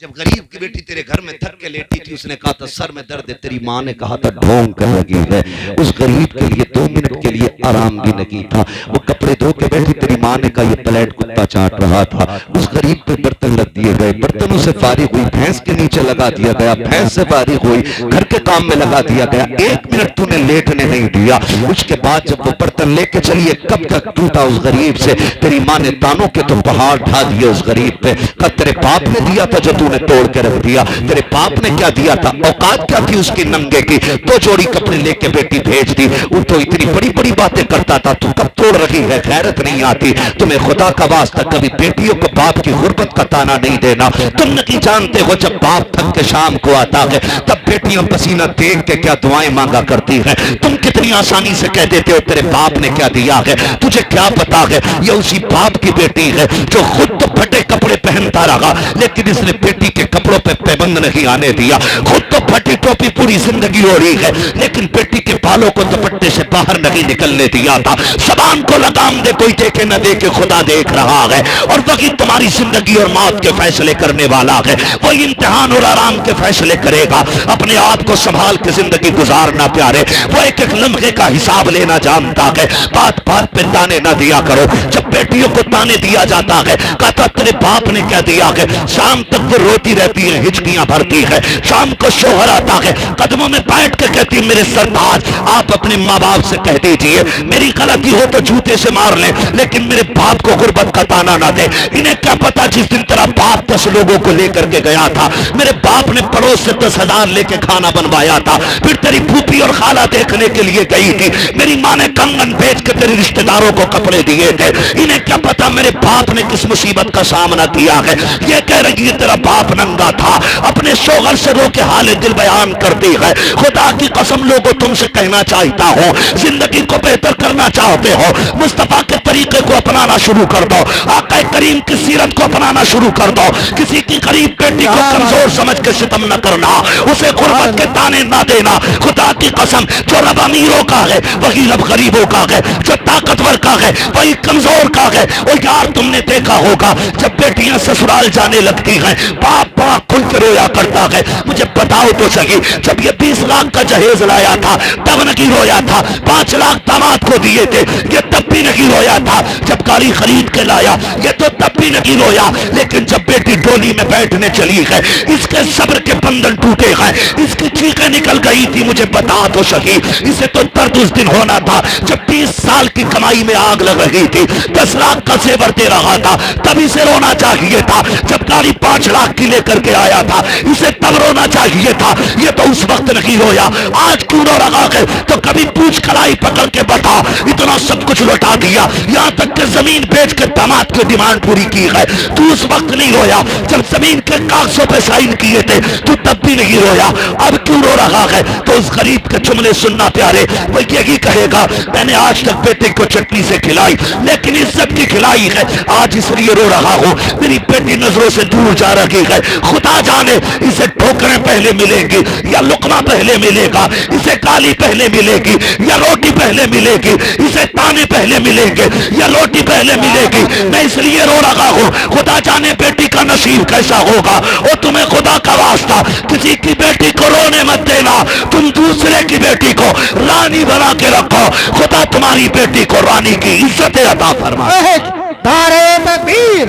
जब गरीब की बेटी तेरे घर में थक के लेटी थी, उसने कहा था सर में दर्द है, तेरी माँ ने कहा था ढोंग कर लगी है। उस गरीब के लिए 2 मिनट के लिए आराम भी नहीं था। वो कपड़े धो के बैठी, तेरी माँ ने कहा ये प्लेट कुत्ता चाट रहा था। उस गरीब पे बर्तन रख दिए गए, बर्तनों से फारिग हुई, भैंस के नीचे लगा दिया गया, भैंस से फारिग हुई, घर के काम में लगा दिया गया। 1 मिनट तूने लेटने नहीं दिया। उसके बाद जब वो बर्तन लेके चलिए, कब तक टूटा उस गरीब से? तेरी माँ ने तानों के तो पहाड़ ढा दिए उस गरीब पे। कब तेरे बाप ने दिया था जो तूने तोड़ के रख दिया? तेरे बाप ने क्या दिया था? औकात क्या थी उसकी नंगे की? 2 जोड़ी कपड़े लेके बेटी भेज दी। वो तो इतनी बड़ी बड़ी बातें करता था, तू कब तोड़ रही है? गैरत नहीं आती तुम्हें? खुदा का वास्ता कभी बेटियों को बाप की गुर्बत का ताना नहीं देना। तुम नहीं जानते हो जब बाप थक के शाम को आता है तब बेटियां पसीना देख के क्या दुआएं मांगा करती है। तुम कितनी आसानी से कह देते हो तेरे बाप ने क्या दिया है। तुझे क्या पता है ये उसी बाप की बेटी है जो खुद तो फटे कपड़े पहनता रहा, लेकिन इसने बेटी के कपड़ों पे पाबंद नहीं आने दिया। खुद तो फटी टोपी पूरी जिंदगी ओढ़ी है, लेकिन बेटी के बालों को दुपट्टे से बाहर नहीं निकलने दिया था। जबान को लगाम दे, कोई देखे न देखे, खुदा देख रहा है। और वही तुम्हारी जिंदगी और मौत के फैसले करने वाला है। वही इम्तिहान और आराम के फैसले करेगा। अपने आप को संभाल के जिंदगी गुजारना प्यारे। वो एक एक लम्हे का हिसाब लेना जानता है। बात बात पे ताने ना दिया करो। जब बेटियों को ताने दिया जाता है, कहता तेरे बाप ने क्या दिया है? शाम तक वो रोती रहती है, हिचकियां भरती है। शाम को शोहर आता है, कदमों में बैठ के कहती है मेरे सरताज आप अपने माँ बाप से कह दीजिए मेरी गलती हो तो जूते से मार ले, लेकिन मेरे बाप को गुर्बत का ताना ना दे। इन्हें क्या पता जिस दिन तेरा बाप 10 लोगों को लेकर के गया था, मेरे बाप ने पड़ोस से 10,000 लेके खाना बनवाया था। फिर तेरी फूफी और खाला देखने के लिए गई थी, मेरी माँ ने कंगन बेच के तेरे रिश्तेदारों को कपड़े दिए थे। इन्हें क्या पता मेरे बाप ने किस मुसीबत का सामना किया है। ये कह रही है तेरा बाप नंगा था, अपने शोहर से रो के हाल दिल बयान करती है। खुदा की कसम लोगों तुमसे कहना चाहता हूँ, जिंदगी को बेहतर करना चाहते हो, मुस्तफा के तरीके को अपनाना शुरू कर दो। आका करीम की सीरत को अपनाना शुरू कर दो। किसी की गरीब बेटी को कमजोर समझ के सितम न करना, उसे गुर्बत के ताने ना देना। खुदा की कसम जो रब अमीरों का है वही रब गरीबों का है, जो ताकतवर का है वही कमजोर का है। और यार तुमने देखा होगा जब बेटियां ससुराल जाने लगती हैं, बाप बाप खुल के रोया करता है। मुझे बताओ तो सही, जब ये 20 लाख का जहेज लाया था तब नहीं रोया था? 5 लाख दामाद को दिए थे, ये तब भी नहीं रोया था? जब गाड़ी खरीद के लाया ये तो तब भी नहीं रोया। लेकिन जब बेटी डोली में बैठने चली है, इसके सब्र के बंधन टूटे हैं, इसकी चीखें निकल गई थी। मुझे बता तो सही, इसे तो दर्द उस दिन होना था जब 20 साल की कमाई में आग लग रही थी, 10 लाख का सेवर दे रहा था, तब इसे रोना चाहिए था। जब गाड़ी 5 लाख की लेकर के आया था, इसे तब रोना चाहिए था। ये तो उस वक्त नहीं रोया, आज क्यों रो रहा है? तो कभी पूछ कलाई पकड़ के बता, इतना सब कुछ लौटा दिया, यहाँ तक कि जमीन बेच के दामाद की डिमांड पूरी की है। तू उस वक्त नहीं रोया जब जमीन के कागजों पे साइन किए थे, तू तब भी नहीं रोया, अब क्यों रो रहा है? तो उस गरीब के जुमले सुनना प्यारे, वो यही कहेगा मैंने आज तक बेटे को चटनी से खिलाई, लेकिन इज्जत की खिलाई है, आज इसलिए रो रहा हूँ। मेरी बेटी नजरों से दूर जा रही है, खुदा जाने इसे ठोकरें पहले मिलेंगी या लुकमा पहले मिलेगा, इसे गाली पहले मिलेगी या रोटी पहले मिलेगी, इसे ताने पहले मिलेंगे या रोटी पहले मिलेगी। मैं इसलिए रो रहा हूँ, खुदा जाने बेटी का नसीब कैसा होगा। और तुम्हें खुदा का वास्ता किसी की बेटी को रोने मत देना, तुम दूसरे की बेटी को रानी बना के रखो। खुदा तुम्हारी बेटी को रानी की इज्जत अता फरमाए। दारे तकबीर,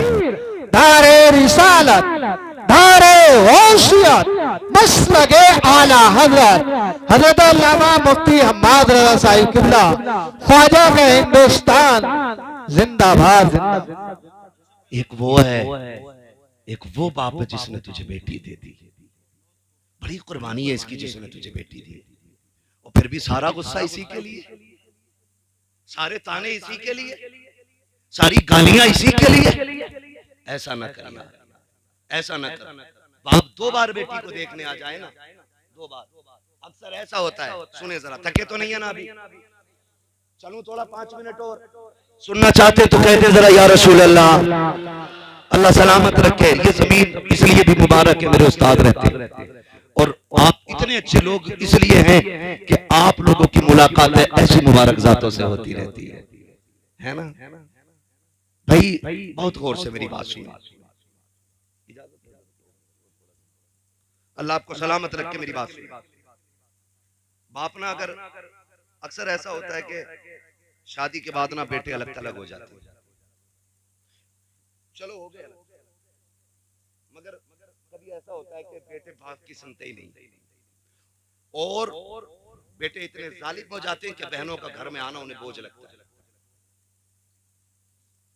दारे रिसालत, दारे गौसियत, मसलके आला हजरत हजरत अल्लामा मुफ्ती हम्माद रज़ा साहिब किबला ख्वाजा के हिंदुस्तान जिंदाबाद जिंदाबाद। एक वो है, एक वो बाप है जिसने तुझे बेटी दे दी, बड़ी कुर्बानी है इसकी जिसने तुझे बेटी दी, और फिर भी सारा गुस्सा इसी के लिए, सारे ताने इसी के लिए, सारी गालियां इसी के लिए। ऐसा ना करना, ऐसा ना कर। बाप 2 बार बेटी को देखने आ जाए ना, 2 बार, अक्सर ऐसा होता है। सुने जरा, थके तो नहीं है ना अभी? चलूं थोड़ा 5 मिनट और सुनना चाहते तो कहते जरा या रसूल अल्लाह, अल्लाह सलामत रखे। ये जमीन इसलिए भी मुबारक है, मेरे उस्ताद रहते, और आप इतने अच्छे लोग इसलिए हैं कि आप लोगों की मुलाकातें ऐसी मुबारक जातों से होती रहती है ना भाई? बहुत गौर से मेरी बात सुनो। अल्लाह आपको सलामत रख के मेरी बात सुनिए। बाप ना अगर अक्सर ऐसा होता है कि शादी के बाद ना बेटे अलग थलग हो जाते हैं, चलो हो गए, मगर कभी ऐसा होता है कि बेटे बाप की सुनते ही नहीं, और बेटे इतने जालिम हो जाते हैं कि बहनों का घर में आना उन्हें बोझ लगता है,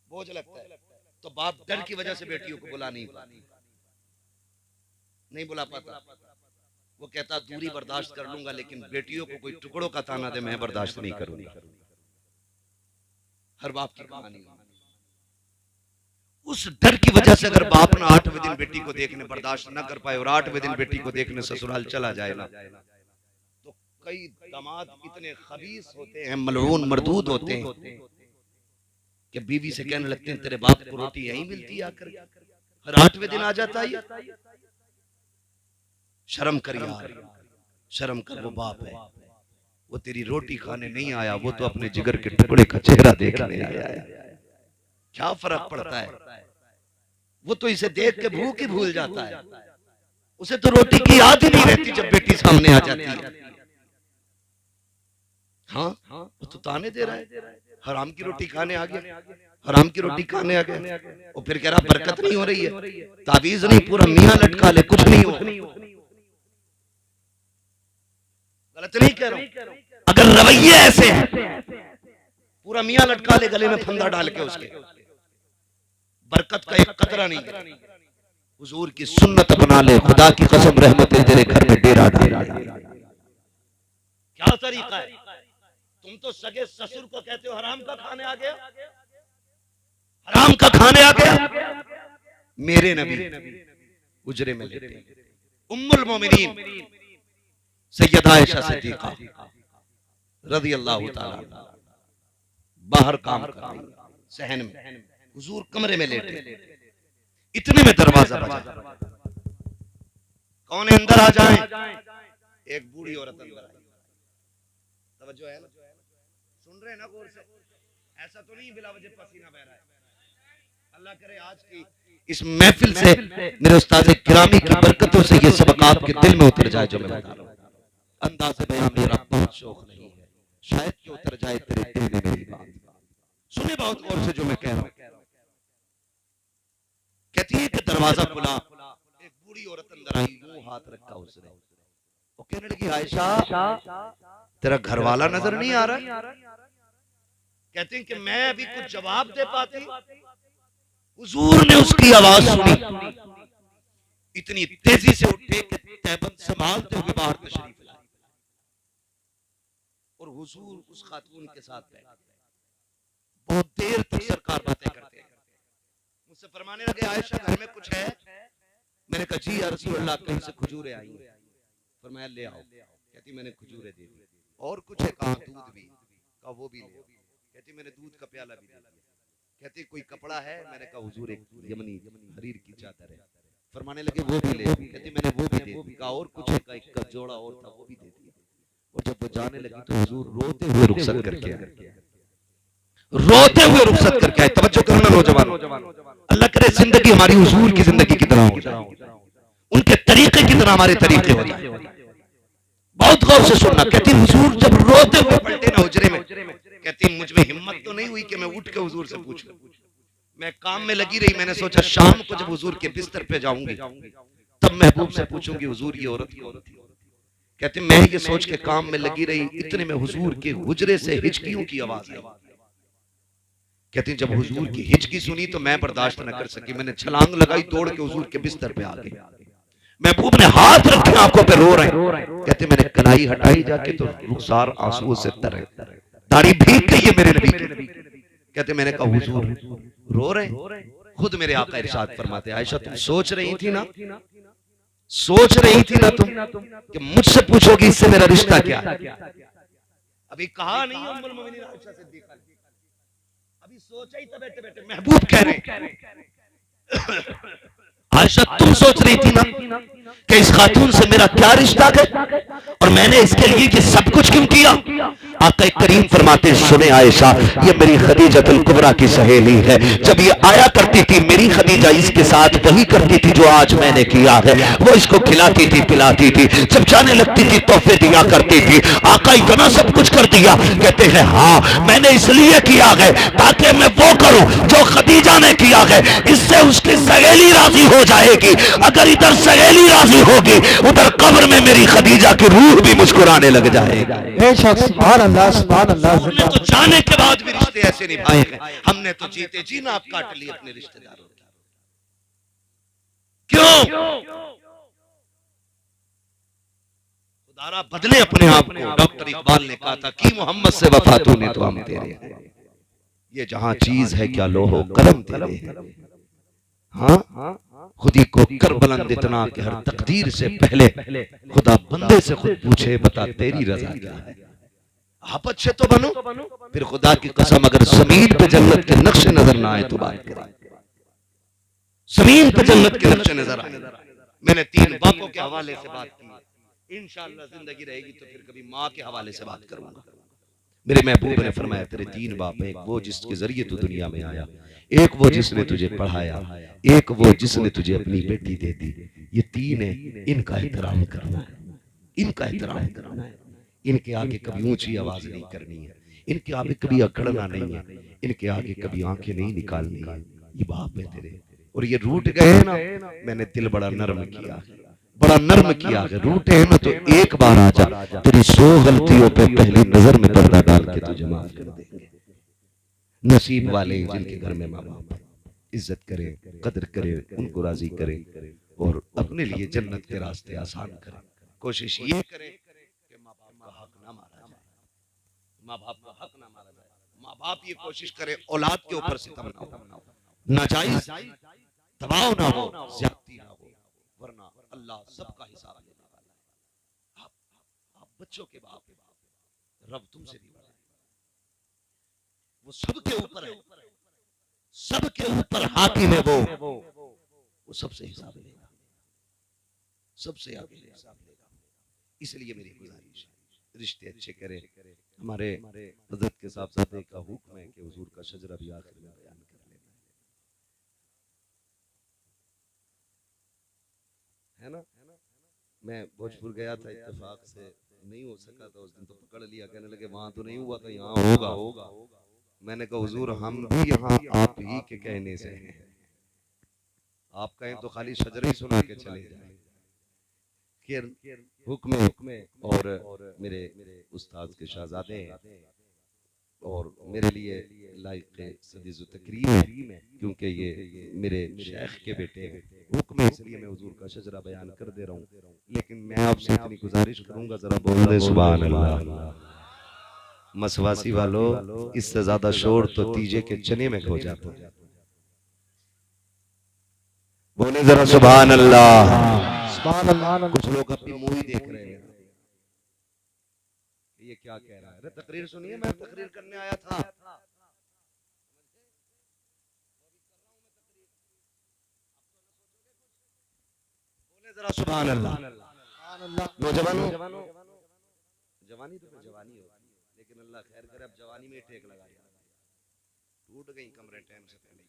बोझ लगता है। तो बाप डर की वजह से बेटियों को बुला नहीं बुला पाता। वो कहता दूरी बर्दाश्त कर लूंगा, लेकिन बेटियों को कोई टुकड़ों का ताना दे मैं बर्दाश्त नहीं करूंगा। हर बाप की कहानी। उस डर की वजह से अगर बाप ना 8वें दिन बेटी को देखने बर्दाश्त न कर पाए और 8वें दिन बेटी को देखने ससुराल चला जाए ना, तो कई दामाद इतने खबीस होते हैं, मलऊन मरदूद होते हैं कि बीवी से कहने लगते हैं तेरे बाप को रोटी यहीं मिलती है आकर, हर 8वें दिन आ जाता है। शर्म कर यार, शर्म कर, वो बाप है, वो तेरी रोटी खाने नहीं आया, वो तो अपने जिगर के टुकड़े का चेहरा देखने आया है। क्या फर्क पड़ता है, वो तो इसे देख के भूख ही भूल जाता है, उसे तो रोटी की याद ही नहीं रहती जब बेटी सामने आ जाती है। हाँ, वो तो ताने दे रहा है, हराम की रोटी खाने आ गया, हराम की रोटी खाने आ गया, और फिर कह रहा बरकत नहीं हो रही है, ताबीज नहीं, पूरा मियां लटका ले कुछ नहीं हो। गलत नहीं कह रहा हूं, अगर रवैये ऐसे हैं, पूरा मियां लटका ले गले में फंदा डाल के, उसके बरकत का एक कतरा नहीं। हुजूर की सुन्नत बना ले, खुदा की कसम रहमत तेरे घर में डेरा डाल। क्या तरीका है, तुम तो सगे ससुर को कहते हो हराम का खाने आ गया, हराम का खाने आ गया। मेरे नबी उजरे में लेटे, उम्मुल मोमिनीन सैयदा आयशा सिद्दीका रज़ी अल्लाह ताला बाहर काम कर रही सहन में, हुजूर कमरे में लेटे, इतने में दरवाजा बजा। कौन है अंदर आ जाए? एक बूढ़ी औरत अंदर आई। तवज्जो है ना, सुन रहे हैं ना गौर से, ऐसा तो नहीं बिला वजह पसीना बह रहा है। अल्लाह करे आज की इस महफिल से मेरे उस्ताद किरामी की बरकतों से ये सबक आपके दिल में उतर जाए जो मैं बता रहा हूं। अंदाज़े बयां मेरा बहुत शौक नहीं है, शायद कि उतर जाए तेरे दिल में मेरी बात। सुने बहुत गौर से जो मैं कह रहा हूं। कहती है कि दरवाजा खुला, एक बूढ़ी औरत अंदर आई, यूं हाथ रखा उसने, वो कहने लगी आयशा तेरा घर वाला नजर नहीं आ रहा? कहते हैं कि मैं अभी कुछ जवाब दे पाती, हुजूर ने उसकी आवाज सुनी, इतनी तेजी से उठे कि तहबंद संभालते हुए बाहर तशरीफ लाए, और हुजूर उस खातून के साथ बैठे। बहुत देर तक सरकार बातें करते हैं। मुझसे फरमाने लगे आयशा घर में कुछ है? मैंने कहा जी या रसूल अल्लाह, कहीं से खजूरें आई हैं। फरमाया ले आओ। कहती मैंने खजूरें दे दी। और कुछ है? कहा दूध भी। कहा वो भी ले। कहती मैंने दूध का प्याला भी दे दिया। कहती कोई कपड़ा है? मैंने कहा हुजूर एक यमनी हरीर की चादर है। फरमाने लगे वो भी ले। कहती मैंने वो भी दे दी। कहा और कुछ है? का एक जोड़ा और था वो भी दे दिया। और जब वो जाने लगी तो हुजूर रोते हुए रुखसत करके आए, रोते हुए रुखसत करके आए। तवज्जो करना नौजवानों, अल्लाह करे जिंदगी हमारी हुजूर की जिंदगी की तरह हो जाए, उनके तरीके की तरह हमारे तरीके हो जाए। बहुत गौर से सुनना। कहती हुजूर जब रोते हुए पलटे ना हुजरे में, कहती मुझ में हिम्मत तो नहीं हुई कि मैं उठ के हुजूर से पूछूं। मैं काम में लगी रही, मैंने सोचा शाम को जब हुजूर के बिस्तर पे जाऊंगी तब महबूब से पूछूंगी हुजूर ये औरत कौन थी। कहते मैं ये सोच के काम में लगी रही, इतने में हुजूर के हुजरे से हिचकियों की आवाज आई। कहती जब हुजूर की हिचकी सुनी तो मैं बर्दाश्त न कर सकी, मैंने छलांग लगाई, दौड़ के हुजूर के बिस्तर पे आ गई। महबूब ने हाथ रखे आंखों पे, रो रहे। कहते मैंने कनाई हटाई जाके तो रुखसार आंसुओं से तर है, दाढ़ी भीग गई है मेरे नबी की। कहते मैंने कहा हुजूर रो रहे? खुद मेरे आका इरशाद फरमाते आयशा तुम सोच रही थी ना, सोच रही थी ना तुम कि मुझसे पूछोगी इससे मेरा रिश्ता क्या है? अभी कहा नहीं उम्मुल मोमिनीन आयशा सिद्दीका, अभी सोचा ही था बैठे बैठे। महबूब कह रहे आयशा तुम सोच रही थी ना कि इस खातून से मेरा क्या रिश्ता है और मैंने इसके लिए ये सब कुछ क्यों किया? आका करीम फरमाते सुने आयशा, ये मेरी खदीजतुल कुबरा की सहेली है, जब ये आया करती थी मेरी खदीजा इसके साथ वही करती थी जो आज मैंने किया है, वो इसको खिलाती थी पिलाती थी, जब जाने लगती थी तोहफे दिया करती थी। आका इतना सब कुछ कर दिया, कहते हैं हाँ मैंने इसलिए किया है ताकि मैं वो करूं जो खदीजा ने किया है, इससे उसकी सहेली राजी हो जाएगी। अगर इधर सहेली राजी होगी उधर कब्र में मेरी खदीजा की रूह भी मुस्कुराने लग जाएगी। बेशक, सुभान अल्लाह, सुभान अल्लाह। हमने तो जाने के बाद भी रिश्ते ऐसे निभाए हैं, हमने तो जीते जी नाप काट लिए अपने रिश्तेदारों की। क्यों? खुदारा बदले अपने आप को। डॉक्टर इकबाल ने कहा था कि मोहम्मद से वफा तूने तो हम तेरे हैं, ये जहां चीज है क्या लोहो कलम तेरे है। हाँ, खुदी को कर बुलंद इतना कि हर तकदीर से पहले खुदा बंदे से खुद पूछे बता तेरी रजा क्या है। आप अच्छे तो बनो, फिर खुदा की कसम अगर जमीन पे जन्नत के नक्शे नजर ना आए तो बात करें। जमीन पे जन्नत के नक्शे नजर आए। मैंने 3 बापों के हवाले से बात की, इंशाअल्लाह जिंदगी रहेगी तो फिर कभी माँ के हवाले से बात करूंगा। मेरे महबूब ने फरमाया तेरे 3 बाप हैं, एक वो जिसके जरिए तू दुनिया में आया, एक वो जिसने तुझे पढ़ाया, एक वो जिसने तुझे अपनी बेटी दे दी। ये 3 है, इनका एहतराम करना है, इनका एहतराम करना है। इनके आगे कभी ऊंची आवाज नहीं करनी है, इनके आगे कभी अकड़ना नहीं है, इनके आगे कभी आंखें नहीं निकालनी है। ये बाप है तेरे, और ये रूठ गए ना, मैंने दिल बड़ा नर्म किया, बड़ा नर्म किया है। रूठे हैं ना तो एक बार आ जा, तेरी 100 गलतियों पे पहली नजर में पर्दा डाल के तुझे माफ कर देंगे। नसीब वाले जिनके घर में माँ बाप इज्जत करे, कदर करे, उनको राजी करे और अपने लिए जन्नत के रास्ते आसान करे। कोशिश ये करें कि माँ बाप का हक ना मारा जाए, माँ बाप का हक ना मारा जाए। माँ बाप ये कोशिश करे औलाद के ऊपर सितम ना हो, नाजायज दबाव ना हो, ज्यादती ना हो, वरना अल्लाह सबका हिसाब लेने वाला है। आप बच्चों के बाप, रब तुमसे भी बड़ा है, वो सबके ऊपर है, सबके ऊपर हाकिम है, वो सबसे हिसाब लेगा, सबसे आगे हिसाब लेगा। इसलिए मेरी गुजारिश है रिश्ते अच्छे करें। हमारे हज़रत के साहबजादे का हुक्म है कि हुजूर का शजरा भी आखिर में बयान कर लेना है ना। मैं भोजपुर गया था, इत्तेफाक से नहीं हो सका था उस दिन, तो पकड़ लिया, कहने लगे वहां तो नहीं हुआ था, यहाँ होगा। मैंने कहा हुजूर हम भी यहाँ आप ही के कहने से हैं, आप कहें तो खाली शजरा ही सुना के चले जाए। हुक्म और मेरे उस्ताद के शहजादे हैं और मेरे लिए लायक सदीज़ तकरीम है, क्योंकि ये मेरे शेख के बेटे हैं। हुक्म इसलिए मैं हुजूर का शजरा बयान कर दे रहा हूँ, लेकिन मैं आपसे इतनी गुजारिश करूंगा, जरा बोल दे सुभान अल्लाह। मसवासी वालों, इससे ज्यादा शोर तो तीजे के चने में खो जाता है। बोले जरा सुभान अल्लाह। कुछ लोग अपनी मूवी देख रहे हैं, ये क्या कह रहा है। अरे तकरीर सुनिए, मैं तकरीर करने आया था। बोले जरा सुभान अल्लाह। नौजवानों, जवानी तो जवानी होती है, लेकिन अल्लाह खैर करे अब जवानी में टेक लगा दिया, टूट गई कमरे टाइम से पहले।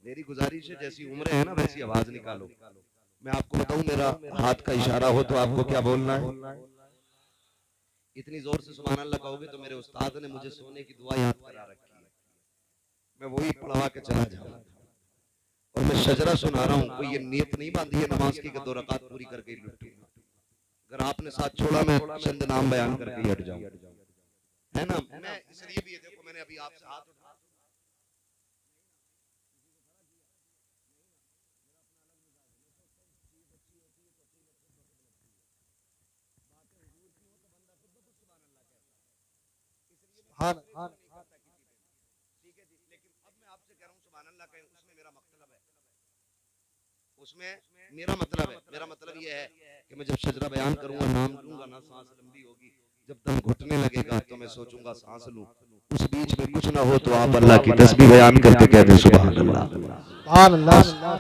मेरी गुजारिश है जैसी उम्र है ना वैसी आवाज निकालो। मैं आपको बताऊं, मेरा हाथ का इशारा हो तो आपको क्या बोलना है। इतनी जोर से सुभान अल्लाह कहोगे तो मेरे उस्ताद ने मुझे सोने की दुआ याद करा रखी है, मैं वही पढ़वा के चला जाऊंगा। और मैं शजरा सुना रहा हूँ, कोई ये नियत नहीं बांधी है नमाज की कि 2 रकात पूरी करके लुटूंगा। अगर आपने साथ छोड़ा मैं चंद नाम बयान करके हट जाऊं, है ना। मैं इसलिए भी देखो, मैंने अभी आपसे हाथ उठा, हाँ, ठीक है जी, लेकिन अब मैं आपसे कह रहा हूँ सुभान अल्लाह कहें, उसमें मेरा मतलब है, उसमें मेरा मतलब है। मेरा मतलब ये है कि मैं जब शजरा बयान करूंगा, नाम लूंगा ना, सांस लंबी होगी, जब दम घुटने लगेगा तो मैं सोचूंगा सांस लूं, उस बीच में कुछ ना हो तो आप अल्लाह की तस्बीह बयान करते कहते सुभान अल्लाह।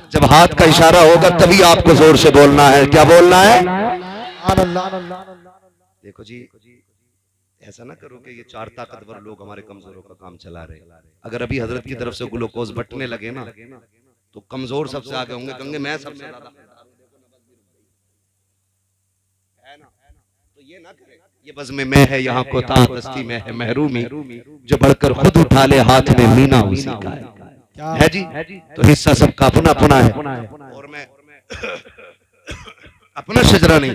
जब हाथ का इशारा होगा तभी आपको जोर से बोलना है। क्या बोलना है? देखो जी, ऐसा ना करो कि ये चार ताकतवर लोग हमारे कमजोरों का काम चला रहे। अगर अभी हजरत की तरफ से ग्लूकोज बटने लगे ना तो कमजोर सबसे आगे होंगे, कहेंगे मैं सबसे ज्यादा है ना। तो ये ना करें, ये बज़्म में है यहाँ कोता, दस्ती में है महरूमी, जो बढ़कर खुद उठा ले हाथ में मीना उसी का है जी। तो हिस्सा सबका अपना अपना है, और मैं अपना शजरा नहीं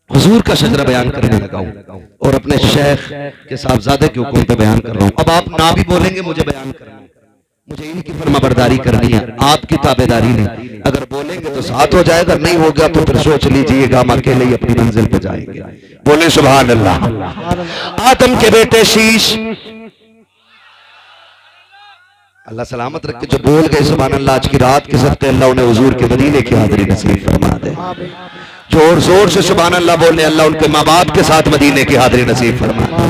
हुजूर का शजरा बयान करने लगा हूं और अपने शेख के साहबजादे के हुक्म पे बयान कर रहा हूं। अब आप ना भी बोलेंगे मुझे बयान करना है, मुझे इनकी फरमाबरदारी करनी है, आपकी ताबेदारी नहीं। अगर बोलेंगे तो साथ हो जाएगा, नहीं होगा तो फिर सोच लीजिएगा हम अकेले ही अपनी मंजिल पे जाएंगे। बोले सुभान अल्लाह। आदम के बेटे शीश, अल्लाह सलामत रख के जो बोल गए सुभान अल्लाह, आज की रात के सदके अल्लाह उन्हें हुजूर के मदीने की हाजिरी नसीब फरमा दे। जोर जोर से सुभान अल्लाह बोले, अल्लाह उनके माँ बाप के साथ मदीने की हाजिरी नसीब फरमा दे।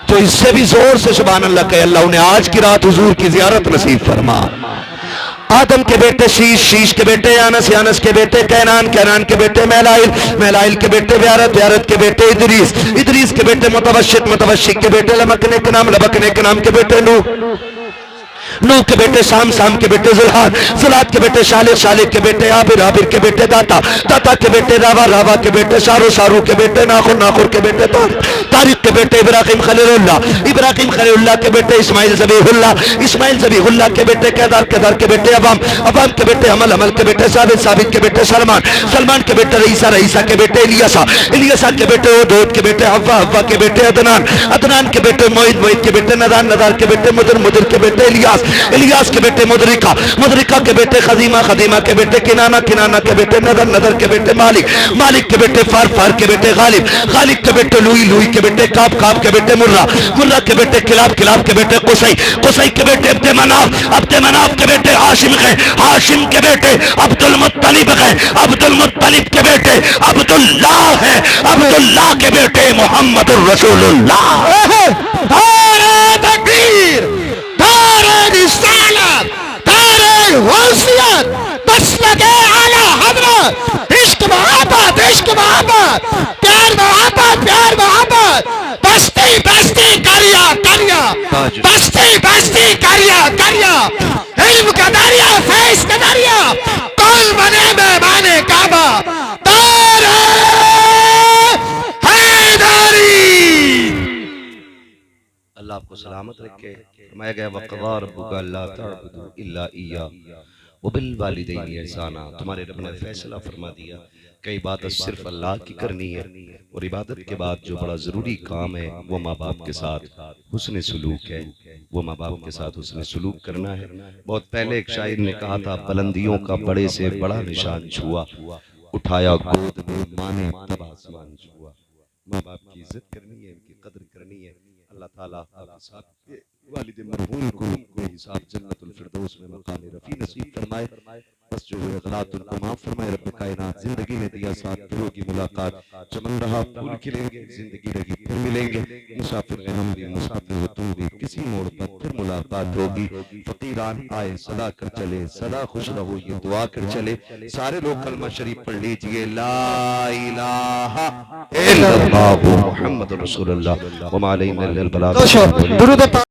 जो इससे भी जोर से सुभान अल्लाह कहे, अल्लाह उन्हें आज की रात हुजूर की जियारत नसीब फरमा। आदम के बेटे शीश, शीश के बेटे यानस, यानस के बेटे कैनान, कैनान के बेटे मैलाइल, मैलाइल के बेटे व्यारत, व्यारत के बेटे इदरीस, इदरीस के बेटे मुतवशित, मुतवशित के बेटे लबकने के नाम, लबकने के नाम के बेटे नूह, नूह के बेटे शाम, शाम के बेटे जुल्हाद, जुल्हाद के बेटे शालिद, शालिद के बेटे आबिर, आबिर के बेटे दाता, दाता के बेटे रावा, रावा के बेटे शारू, शारू के बेटे नाखुर, नाखुर के बेटे तारिक, तारिक के बेटे इब्राहिम खलीलुल्लाह, इब्राहिम खलीलुल्लाह के बेटे इस्माइल ज़बीहुल्लाह, इस्माइल ज़बीहुल्लाह के बेटे केदार, केदार के बेटे अवाम, अवाम के बेटे अमल, अमल के बेटे साबित, साबित के बेटे सलमान, सलमान के बेटे रईसा, रईसा के बेटे इलियासा, इलियासा के बेटे ओदोद के बेटे हव्वा, हव्वा के बेटे अदनान, अदनान के बेटे मोइद, मोइद के बेटे नदान, नदार के बेटे मुदर, मुदर के बेटे इलियास, इलियास के बेटे मुदरिका, मुदरिका के बेटे खदीमा, खदीमा के बेटे किनाना, किनाना के बेटे नदर, नदर के बेटे मालिक, मालिक के बेटे फार, फार के बेटे गालिब, गालिब के बेटे लुई, लुई के बेटे काब, काब के बेटे मुर्रा, मुर्रा के बेटे किलाब, किलाब के बेटे कुसई, कुसई के बेटे अब्दे मनाफ, अब्दे मनाफ के बेटे हाशिम है, हाशिम के बेटे अब्दुल मुत्तलिब है, अब्दुल मुत्तलिब के बेटे अब्दुल्लाह है, अब्दुल्लाह के बेटे मोहम्मदुर रसूलुल्लाह। तकबीर, रिसालत, तारे वसीयत, मसलके आला हजरत, इश्क मोहब्बत, इश्क मोहब्बत, प्यार मोहब्बत, प्यार मोहब्बत, बस्ती बस्ती करिया करिया, बस्ती बस्ती करिया करिया, इल्म का दरिया, फैज़ का दरिया, कौन बने मेहमाने काबा, तारे हैदरी। अल्लाह आपको सलामत रखे। फरमाया गया वक़ज़ा रब्बुका अल्ला तअबुदू इल्ला इय्याहु व बिल वालिदैनि इहसाना। तुम्हारे रब ने फैसला फरमा दिया कि इबादत सिर्फ अल्लाह की करनी है, और इबादत के बाद जो बड़ा ज़रूरी काम है वो माँ बाप के साथ हुस्न सलूक है, वो माँ बाप के साथ हुस्न सलूक करना है। बहुत पहले एक शायर ने कहा था, बुलंदियों का बड़े से बड़ा निशान छुआ, उठाया गोद में माँ ने तब आसमान छुआ। माँ बाप की इज्जत करनी है, उनकी कदर करनी है। अल्लाह ताला आपके साथ वालिद मरहूम को बेहिसाब जन्नतुल फिरदौस में मकाम रफी नसीब फरमाए। बस जो गलत उनको माफ फरमाए। रब कायनात जिंदगी ने दिया साथ दिलों की मुलाकात, चमन रहा फूल खिलेंगे, जिंदगी रही फिर मिलेंगे। मुसाफिर हैं हम भी, मुसाफिर हो तुम भी, किसी मोड़ पर फिर मुलाकात होगी। फकीरान आए सदा कर चले, सदा खुश रहो ये दुआ कर चले। सारे लोग कलमा शरीफ पढ़ लीजिए, ला इलाहा इल्लल्लाह मुहम्मदुर रसूलुल्लाह व मा अलैना इल्लल बलाग।